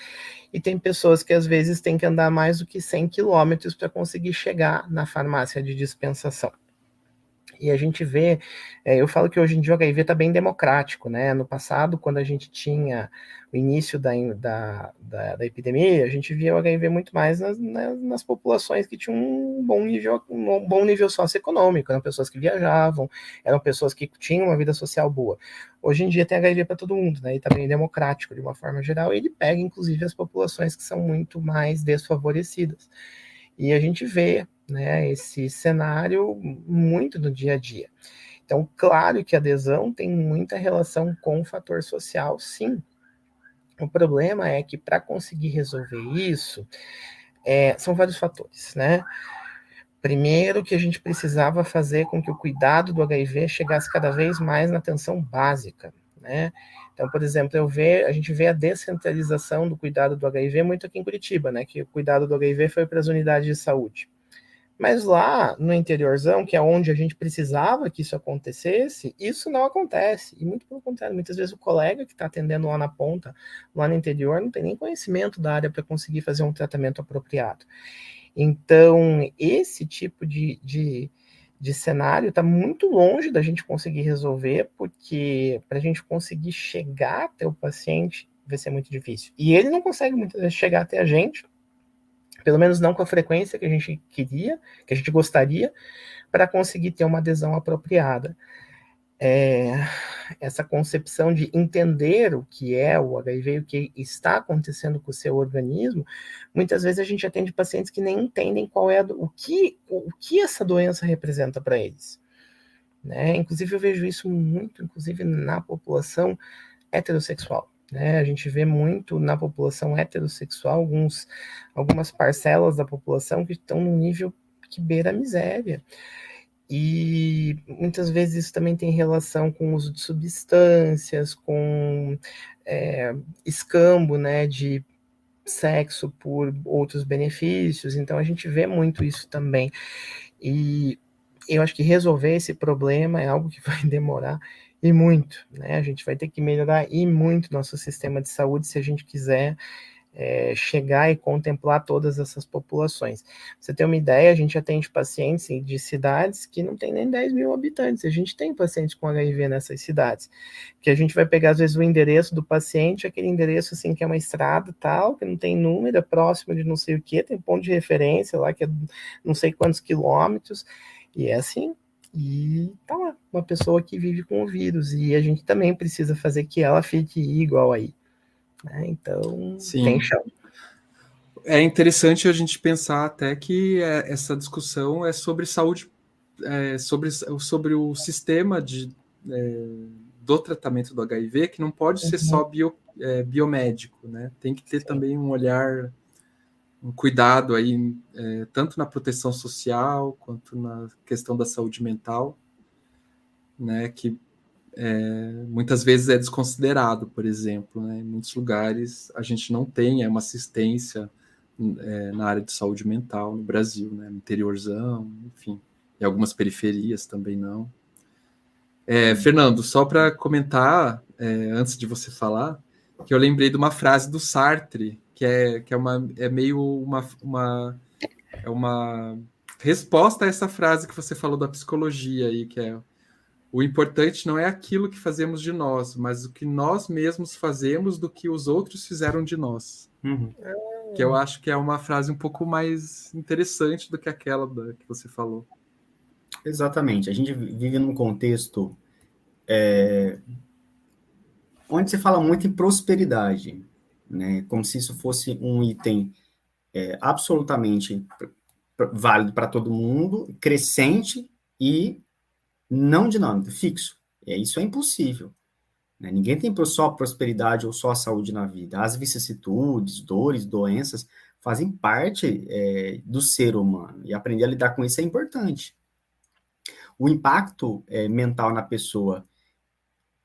E tem pessoas que às vezes têm que andar mais do que 100 quilômetros para conseguir chegar na farmácia de dispensação. E a gente vê, eu falo que hoje em dia o HIV está bem democrático, né? No passado, quando a gente tinha o início da epidemia, a gente via o HIV muito mais nas populações que tinham um bom nível socioeconômico, eram pessoas que viajavam, eram pessoas que tinham uma vida social boa. Hoje em dia tem HIV para todo mundo, né? E está bem democrático de uma forma geral, e ele pega, inclusive, as populações que são muito mais desfavorecidas. E a gente vê, né, esse cenário muito no dia a dia. Então, claro que a adesão tem muita relação com o fator social, sim. O problema é que para conseguir resolver isso, são vários fatores, né? Primeiro, que a gente precisava fazer com que o cuidado do HIV chegasse cada vez mais na atenção básica, né? Então, por exemplo, a gente vê a descentralização do cuidado do HIV muito aqui em Curitiba, né? Que o cuidado do HIV foi para as unidades de saúde. Mas lá no interiorzão, que é onde a gente precisava que isso acontecesse, isso não acontece. E muito pelo contrário, muitas vezes o colega que está atendendo lá na ponta, lá no interior, não tem nem conhecimento da área para conseguir fazer um tratamento apropriado. Então, esse tipo de cenário está muito longe da gente conseguir resolver, porque para a gente conseguir chegar até o paciente vai ser muito difícil. E ele não consegue muitas vezes chegar até a gente, pelo menos não com a frequência que a gente queria, que a gente gostaria, para conseguir ter uma adesão apropriada. Essa concepção de entender o que é o HIV, o que está acontecendo com o seu organismo, muitas vezes a gente atende pacientes que nem entendem qual é o que essa doença representa para eles. Né? Inclusive, eu vejo isso muito, inclusive, na população heterossexual. Né? A gente vê muito na população heterossexual algumas parcelas da população que estão num nível que beira a miséria. E muitas vezes isso também tem relação com o uso de substâncias, com escambo, né, de sexo por outros benefícios. Então a gente vê muito isso também. E eu acho que resolver esse problema é algo que vai demorar e muito, né? A gente vai ter que melhorar e muito nosso sistema de saúde se a gente quiser chegar e contemplar todas essas populações. Pra você ter uma ideia, a gente atende pacientes de cidades que não tem nem 10 mil habitantes. A gente tem pacientes com HIV nessas cidades, que a gente vai pegar, às vezes, o endereço do paciente, aquele endereço, assim, que é uma estrada tal, que não tem número, é próximo de não sei o que, tem ponto de referência lá, que é não sei quantos quilômetros, e é assim. E tá lá, uma pessoa que vive com o vírus, e a gente também precisa fazer que ela fique igual aí. Então, Sim. tem chão. É interessante a gente pensar até que essa discussão é sobre saúde, sobre o sistema do tratamento do HIV, que não pode ser só biomédico, né? Tem que ter também um olhar, um cuidado aí, tanto na proteção social quanto na questão da saúde mental. né, que muitas vezes é desconsiderado, por exemplo, né? Em muitos lugares a gente não tem uma assistência na área de saúde mental no Brasil, né? No interiorzão, enfim, e algumas periferias também não. Fernando, só para comentar, antes de você falar, que eu lembrei de uma frase do Sartre, que é meio uma resposta a essa frase que você falou da psicologia aí, que é: o importante não é aquilo que fazemos de nós, mas o que nós mesmos fazemos do que os outros fizeram de nós. Uhum. Que eu acho que é uma frase um pouco mais interessante do que aquela que você falou. Exatamente. A gente vive num contexto onde se fala muito em prosperidade, né? Como se isso fosse um item absolutamente válido para todo mundo, crescente e não dinâmico, fixo. Isso é impossível. Né? Ninguém tem só prosperidade ou só saúde na vida. As vicissitudes, dores, doenças fazem parte do ser humano. E aprender a lidar com isso é importante. O impacto mental na pessoa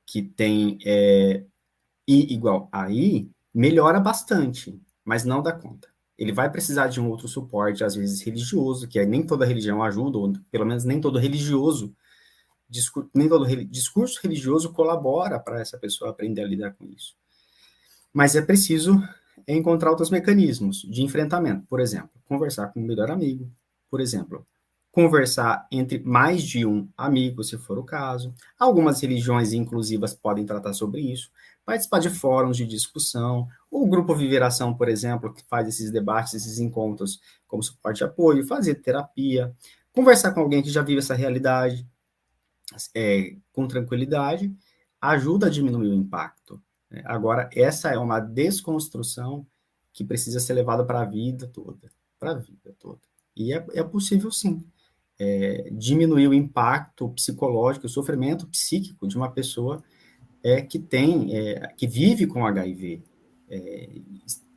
que tem I igual a I melhora bastante, mas não dá conta. Ele vai precisar de um outro suporte, às vezes religioso, que nem toda religião ajuda, ou pelo menos nem todo religioso, nem todo discurso religioso colabora para essa pessoa aprender a lidar com isso. Mas é preciso encontrar outros mecanismos de enfrentamento. Por exemplo, conversar com o melhor amigo. Por exemplo, conversar entre mais de um amigo, se for o caso. Algumas religiões inclusivas podem tratar sobre isso. Participar de fóruns de discussão. O Grupo Viveração, por exemplo, que faz esses debates, esses encontros como suporte e apoio. Fazer terapia. Conversar com alguém que já vive essa realidade com tranquilidade, ajuda a diminuir o impacto. Né? Agora, essa é uma desconstrução que precisa ser levada para a vida toda. Para a vida toda. E é possível, sim, diminuir o impacto psicológico, o sofrimento psíquico de uma pessoa que vive com HIV,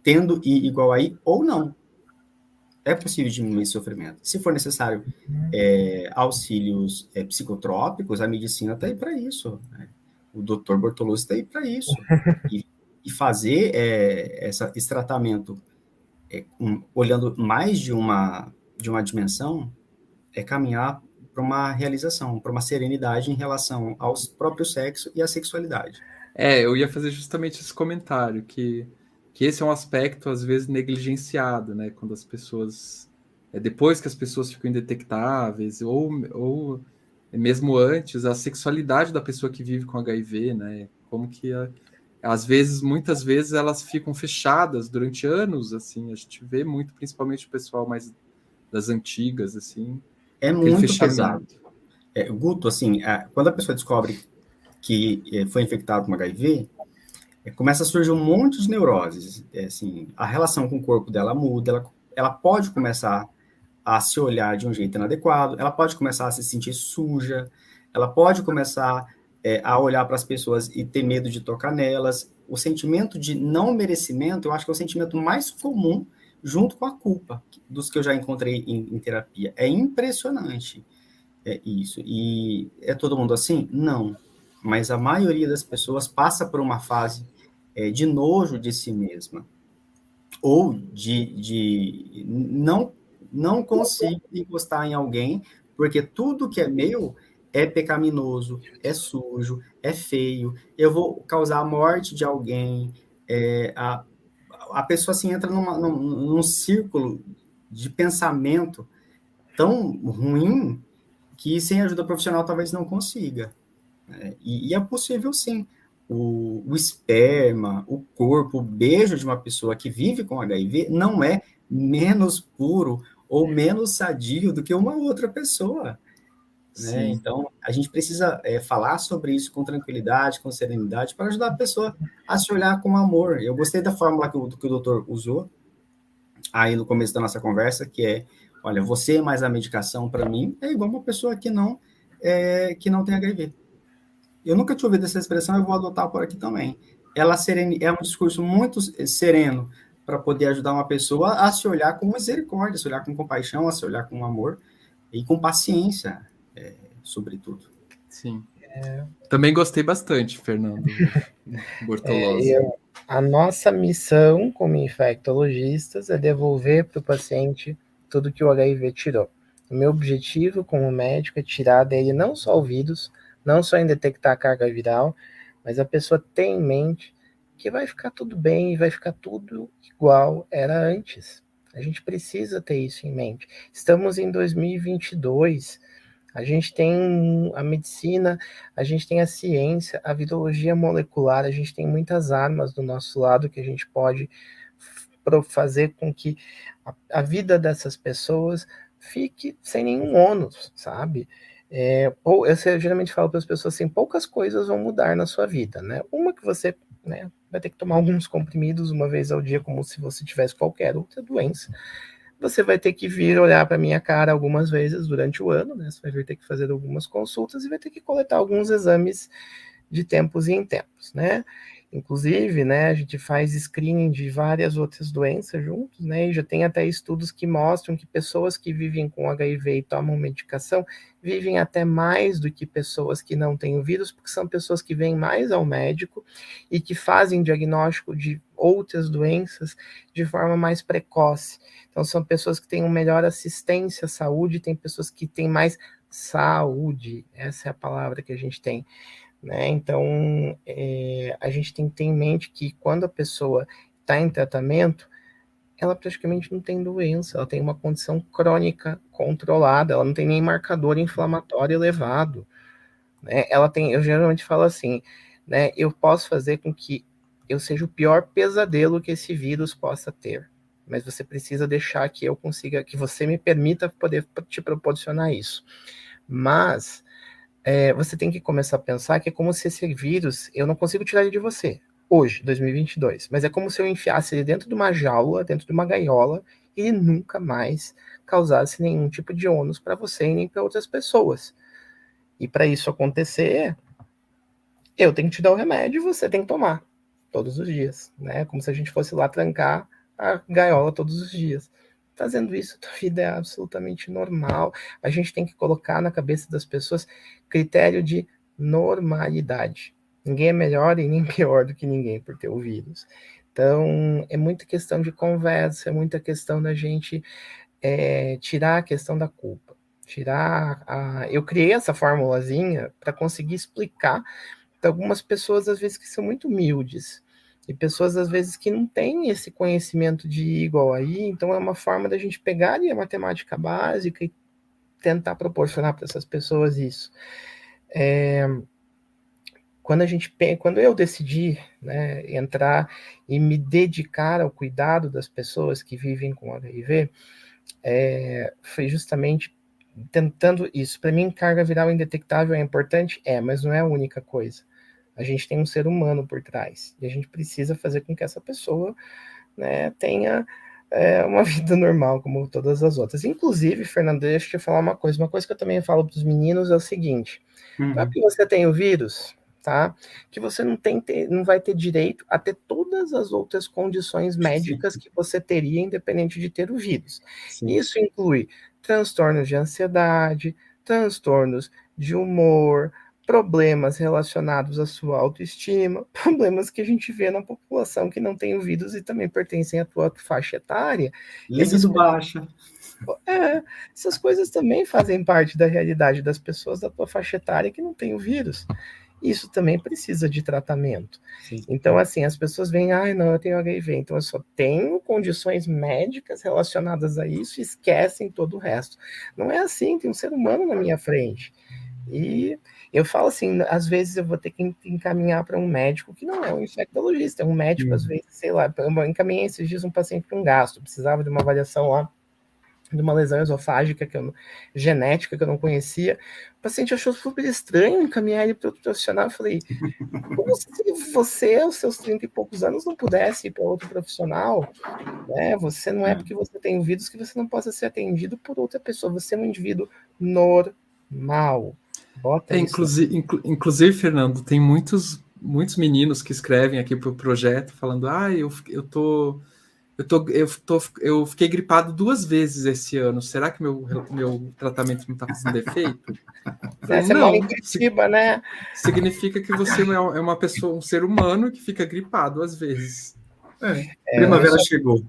tendo I igual a I ou não. É possível diminuir esse sofrimento. Se for necessário auxílios psicotrópicos, a medicina está aí para isso. Né? O Dr. Bortolozzi está aí para isso. E fazer esse tratamento olhando mais de uma dimensão é caminhar para uma realização, para uma serenidade em relação ao próprio sexo e à sexualidade. Eu ia fazer justamente esse comentário, que esse é um aspecto, às vezes, negligenciado, né? Quando as pessoas... depois que as pessoas ficam indetectáveis, ou mesmo antes, a sexualidade da pessoa que vive com HIV, né? Como que, às vezes, muitas vezes, elas ficam fechadas durante anos, assim. A gente vê muito, principalmente o pessoal mais das antigas, assim. É muito pesado. Guto, assim, quando a pessoa descobre que foi infectado com HIV... começa a surgir um monte de neuroses, assim, a relação com o corpo dela muda, ela pode começar a se olhar de um jeito inadequado, ela pode começar a se sentir suja, ela pode começar a olhar para as pessoas e ter medo de tocar nelas. O sentimento de não merecimento, eu acho que é o sentimento mais comum, junto com a culpa, dos que eu já encontrei em terapia. É impressionante isso. E é todo mundo assim? Não. Mas a maioria das pessoas passa por uma fase de nojo de si mesma, ou de não consigo encostar em alguém, porque tudo que é meu é pecaminoso, é sujo, é feio, eu vou causar a morte de alguém, a pessoa assim entra num círculo de pensamento tão ruim que sem ajuda profissional talvez não consiga. E é possível, sim. O esperma, o corpo, o beijo de uma pessoa que vive com HIV não é menos puro ou menos sadio do que uma outra pessoa. Né? Então, a gente precisa falar sobre isso com tranquilidade, com serenidade, para ajudar a pessoa a se olhar com amor. Eu gostei da fórmula que o doutor usou aí no começo da nossa conversa, que é, olha, você mais a medicação, para mim, é igual uma pessoa que não tem HIV. Eu nunca tinha ouvido essa expressão, eu vou adotar por aqui também. É um discurso muito sereno para poder ajudar uma pessoa a se olhar com misericórdia, a se olhar com compaixão, a se olhar com amor e com paciência, sobretudo. Sim. Também gostei bastante, Fernando Bortolozzi. A nossa missão como infectologistas é devolver para o paciente tudo que o HIV tirou. O meu objetivo como médico é tirar dele não só o vírus, não só em detectar a carga viral, mas a pessoa tem em mente que vai ficar tudo bem e vai ficar tudo igual era antes. A gente precisa ter isso em mente. Estamos em 2022, a gente tem a medicina, a gente tem a ciência, a virologia molecular, a gente tem muitas armas do nosso lado que a gente pode fazer com que a vida dessas pessoas fique sem nenhum ônus, sabe? Eu geralmente falo para as pessoas assim, poucas coisas vão mudar na sua vida, né? Uma que você, né, vai ter que tomar alguns comprimidos uma vez ao dia, como se você tivesse qualquer outra doença. Você vai ter que vir olhar para minha cara algumas vezes durante o ano, né? Você vai ter que fazer algumas consultas e vai ter que coletar alguns exames de tempos em tempos, né? Inclusive, né, a gente faz screening de várias outras doenças juntos, né? E já tem até estudos que mostram que pessoas que vivem com HIV e tomam medicação vivem até mais do que pessoas que não têm o vírus, porque são pessoas que vêm mais ao médico e que fazem diagnóstico de outras doenças de forma mais precoce. Então, são pessoas que têm uma melhor assistência à saúde, tem pessoas que têm mais saúde, essa é a palavra que a gente tem, né? Então, a gente tem que ter em mente que quando a pessoa está em tratamento, ela praticamente não tem doença, ela tem uma condição crônica controlada, ela não tem nem marcador inflamatório elevado, né? Ela tem, eu geralmente falo assim, né? Eu posso fazer com que eu seja o pior pesadelo que esse vírus possa ter, mas você precisa deixar que eu consiga, que você me permita poder te proporcionar isso. Mas você tem que começar a pensar que é como se esse vírus, eu não consigo tirar ele de você, hoje, 2022, mas é como se eu enfiasse ele dentro de uma jaula, dentro de uma gaiola, e ele nunca mais causasse nenhum tipo de ônus para você e nem para outras pessoas. E para isso acontecer, eu tenho que te dar o remédio e você tem que tomar todos os dias, né? Como se a gente fosse lá trancar a gaiola todos os dias. Fazendo isso, a vida é absolutamente normal. A gente tem que colocar na cabeça das pessoas critério de normalidade. Ninguém é melhor e nem pior do que ninguém por ter o vírus. Então, é muita questão de conversa, é muita questão da gente tirar a questão da culpa. Eu criei essa formulazinha para conseguir explicar para algumas pessoas, às vezes, que são muito humildes. E pessoas, às vezes, que não têm esse conhecimento de igual aí, então é uma forma da gente pegar ali a matemática básica e tentar proporcionar para essas pessoas isso. Quando eu decidi, né, entrar e me dedicar ao cuidado das pessoas que vivem com HIV, foi justamente tentando isso. Para mim, carga viral indetectável é importante? Mas não é a única coisa. A gente tem um ser humano por trás, e a gente precisa fazer com que essa pessoa, né, tenha uma vida normal, como todas as outras. Inclusive, Fernando, deixa eu te falar uma coisa que eu também falo para os meninos é o seguinte, não é porque você tem o vírus, tá, que você não vai ter direito a ter todas as outras condições médicas que você teria, independente de ter o vírus. Sim. Isso inclui transtornos de ansiedade, transtornos de humor, problemas relacionados à sua autoestima, problemas que a gente vê na população que não tem o vírus e também pertencem à tua faixa etária. Libido baixa. Essas coisas também fazem parte da realidade das pessoas da tua faixa etária que não tem o vírus. Isso também precisa de tratamento. Sim. Então, assim, as pessoas veem, não, eu tenho HIV, então eu só tenho condições médicas relacionadas a isso e esquecem todo o resto. Não é assim, tem um ser humano na minha frente. E eu falo assim, às vezes eu vou ter que encaminhar para um médico que não é um infectologista, é um médico, às vezes, sei lá, eu encaminhei esses dias um paciente para um gastro, precisava de uma avaliação lá, de uma lesão esofágica genética que eu não conhecia. O paciente achou super estranho encaminhar ele para outro profissional. Eu falei, como se você, aos seus 30 e poucos anos, não pudesse ir para outro profissional, né? Você não é porque você tem o vírus que você não possa ser atendido por outra pessoa. Você é um indivíduo normal. Inclusive, Fernando, tem muitos meninos que escrevem aqui para o projeto falando, eu Eu fiquei gripado 2 vezes esse ano. Será que meu tratamento não está fazendo efeito? Você mora em Curitiba, né? Significa que você é uma pessoa, um ser humano que fica gripado às vezes. Primavera chegou.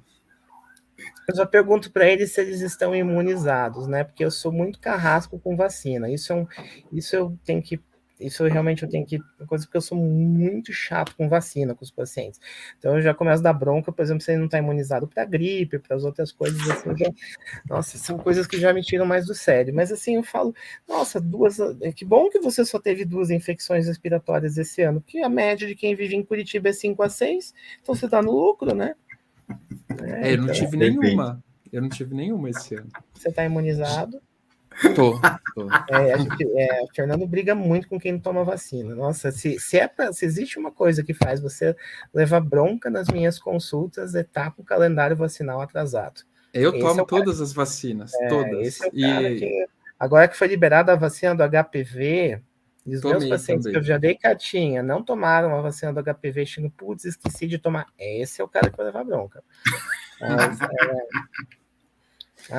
Eu só pergunto para eles se eles estão imunizados, né? Porque eu sou muito carrasco com vacina. Isso realmente eu tenho que, coisa que eu sou muito chato com vacina com os pacientes. Então eu já começo a dar bronca, por exemplo, se ele não está imunizado para gripe, para as outras coisas assim. Nossa, são coisas que já me tiram mais do sério. Mas assim, eu falo, nossa, que bom que você só teve 2 infecções respiratórias esse ano, porque a média de quem vive em Curitiba é 5 a 6, então você está no lucro, né? Eu não tive nenhuma. Eu não tive nenhuma esse ano. Você está imunizado? Tô. Fernando briga muito com quem não toma vacina. Nossa, se existe uma coisa que faz você levar bronca nas minhas consultas, é estar com o calendário vacinal atrasado. Eu tomo todas as vacinas, todas. Esse é o cara que, agora que foi liberada a vacina do HPV, e os meus pacientes também, que eu já dei cartinha, não tomaram a vacina do HPV, chegando, putz, esqueci de tomar. Esse é o cara que vai levar bronca. Mas,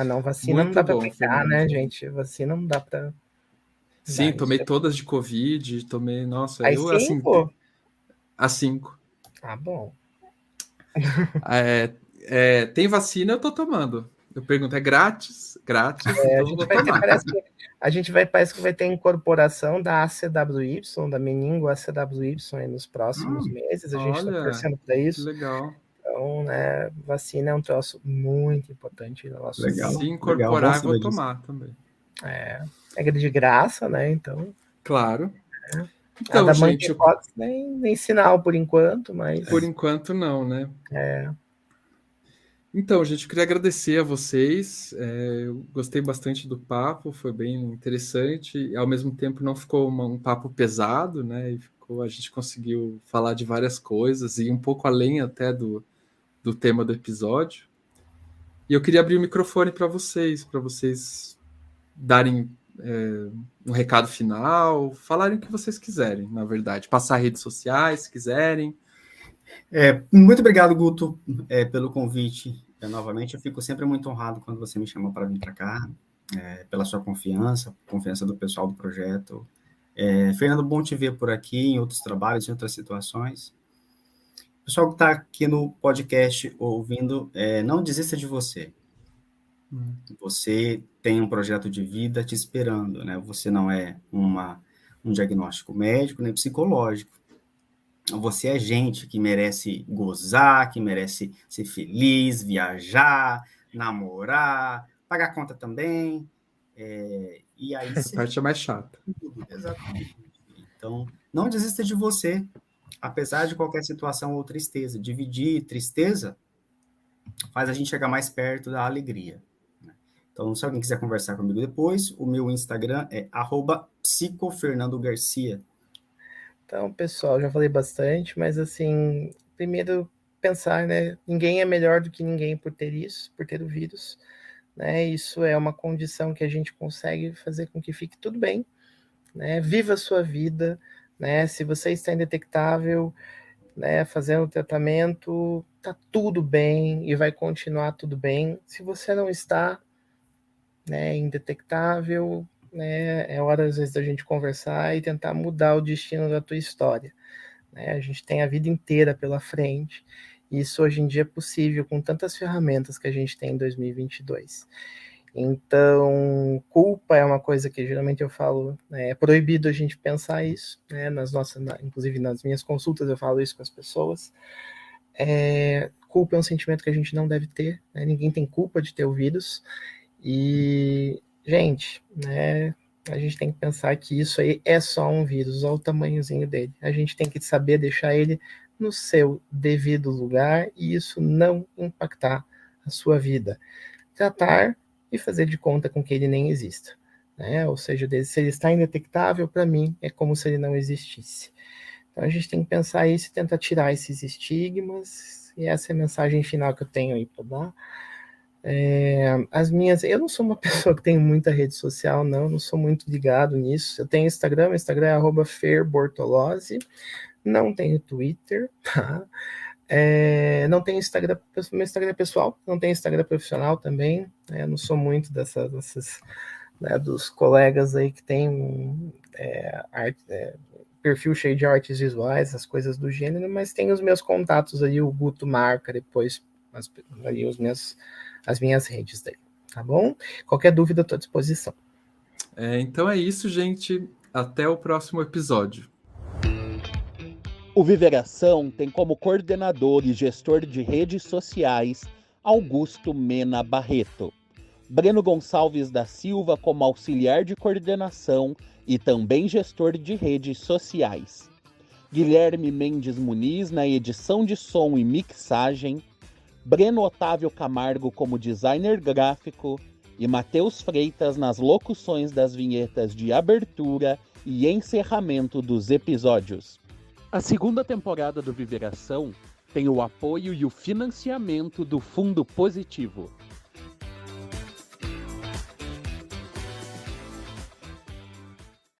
não, vacina muito não dá para brincar, né, gente? Vacina não dá para... Sim, tomei todas de Covid, tomei, nossa... As 5? As 5. Ah, bom. Tem vacina, eu tô tomando. Eu pergunto, é grátis? Grátis, então eu vou tomar. Parece que vai ter incorporação da ACWY, da meningo ACWY nos próximos meses. A gente está torcendo para isso. Legal. Então, né, vacina é um troço muito importante no nosso legal. Se incorporar, eu vou tomar também. É de graça, né? Então. Claro. Então, da gente, nem sinal por enquanto, mas. Por enquanto, não, né? Então, gente, eu queria agradecer a vocês. Eu gostei bastante do papo, foi bem interessante. E, ao mesmo tempo, não ficou um papo pesado, né? A gente conseguiu falar de várias coisas e um pouco além até do tema do episódio. E eu queria abrir o microfone para vocês darem um recado final, falarem o que vocês quiserem, na verdade. Passar redes sociais, se quiserem. Muito obrigado, Guto, pelo convite. Novamente, eu fico sempre muito honrado quando você me chama para vir para cá, pela sua confiança do pessoal do projeto. Fernando, bom te ver por aqui, em outros trabalhos, em outras situações. O pessoal que está aqui no podcast ouvindo, não desista de você. Você tem um projeto de vida te esperando, né? Você não é um diagnóstico médico nem psicológico. Você é gente que merece gozar, que merece ser feliz, viajar, namorar, pagar conta também. E aí essa parte é mais chata. Exatamente. Então, não desista de você, apesar de qualquer situação ou tristeza. Dividir tristeza faz a gente chegar mais perto da alegria. Então, se alguém quiser conversar comigo depois, o meu Instagram é @psicofernandogarcia. Então, pessoal, já falei bastante, mas assim, primeiro pensar, né? Ninguém é melhor do que ninguém por ter isso, por ter o vírus, né? Isso é uma condição que a gente consegue fazer com que fique tudo bem, né? Viva a sua vida, né? Se você está indetectável, né, fazendo tratamento, tá tudo bem e vai continuar tudo bem. Se você não está, né, indetectável, né, é hora às vezes da gente conversar e tentar mudar o destino da tua história, né? A gente tem a vida inteira pela frente, e isso hoje em dia é possível com tantas ferramentas que a gente tem em 2022. Então, culpa é uma coisa que geralmente eu falo, né, é proibido a gente pensar isso, né, inclusive nas minhas consultas eu falo isso com as pessoas. Culpa é um sentimento que a gente não deve ter, né? Ninguém tem culpa de ter o vírus. E, gente, né, a gente tem que pensar que isso aí é só um vírus, olha o tamanhozinho dele. A gente tem que saber deixar ele no seu devido lugar e isso não impactar a sua vida. Tratar e fazer de conta com que ele nem exista, né? Ou seja, se ele está indetectável, para mim, é como se ele não existisse. Então, a gente tem que pensar isso e tentar tirar esses estigmas, e essa é a mensagem final que eu tenho aí para dar. Eu não sou uma pessoa que tem muita rede social, não sou muito ligado nisso. Eu tenho Instagram, meu Instagram é @ferbortolozzi, não tenho Twitter, tá? Não tenho Instagram, meu Instagram é pessoal, não tenho Instagram profissional também, né? Não sou muito desses, né, dos colegas aí que tem perfil cheio de artes visuais, as coisas do gênero, mas tem os meus contatos aí, o Guto marca depois aí as minhas redes daí, tá bom? Qualquer dúvida, estou à disposição. Então é isso, gente. Até o próximo episódio. O Viveração tem como coordenador e gestor de redes sociais Augusto Mena Barreto. Breno Gonçalves da Silva como auxiliar de coordenação e também gestor de redes sociais. Guilherme Mendes Muniz na edição de som e mixagem. Breno Otávio Camargo como designer gráfico e Matheus Freitas nas locuções das vinhetas de abertura e encerramento dos episódios. A segunda temporada do Viveração tem o apoio e o financiamento do Fundo Positivo.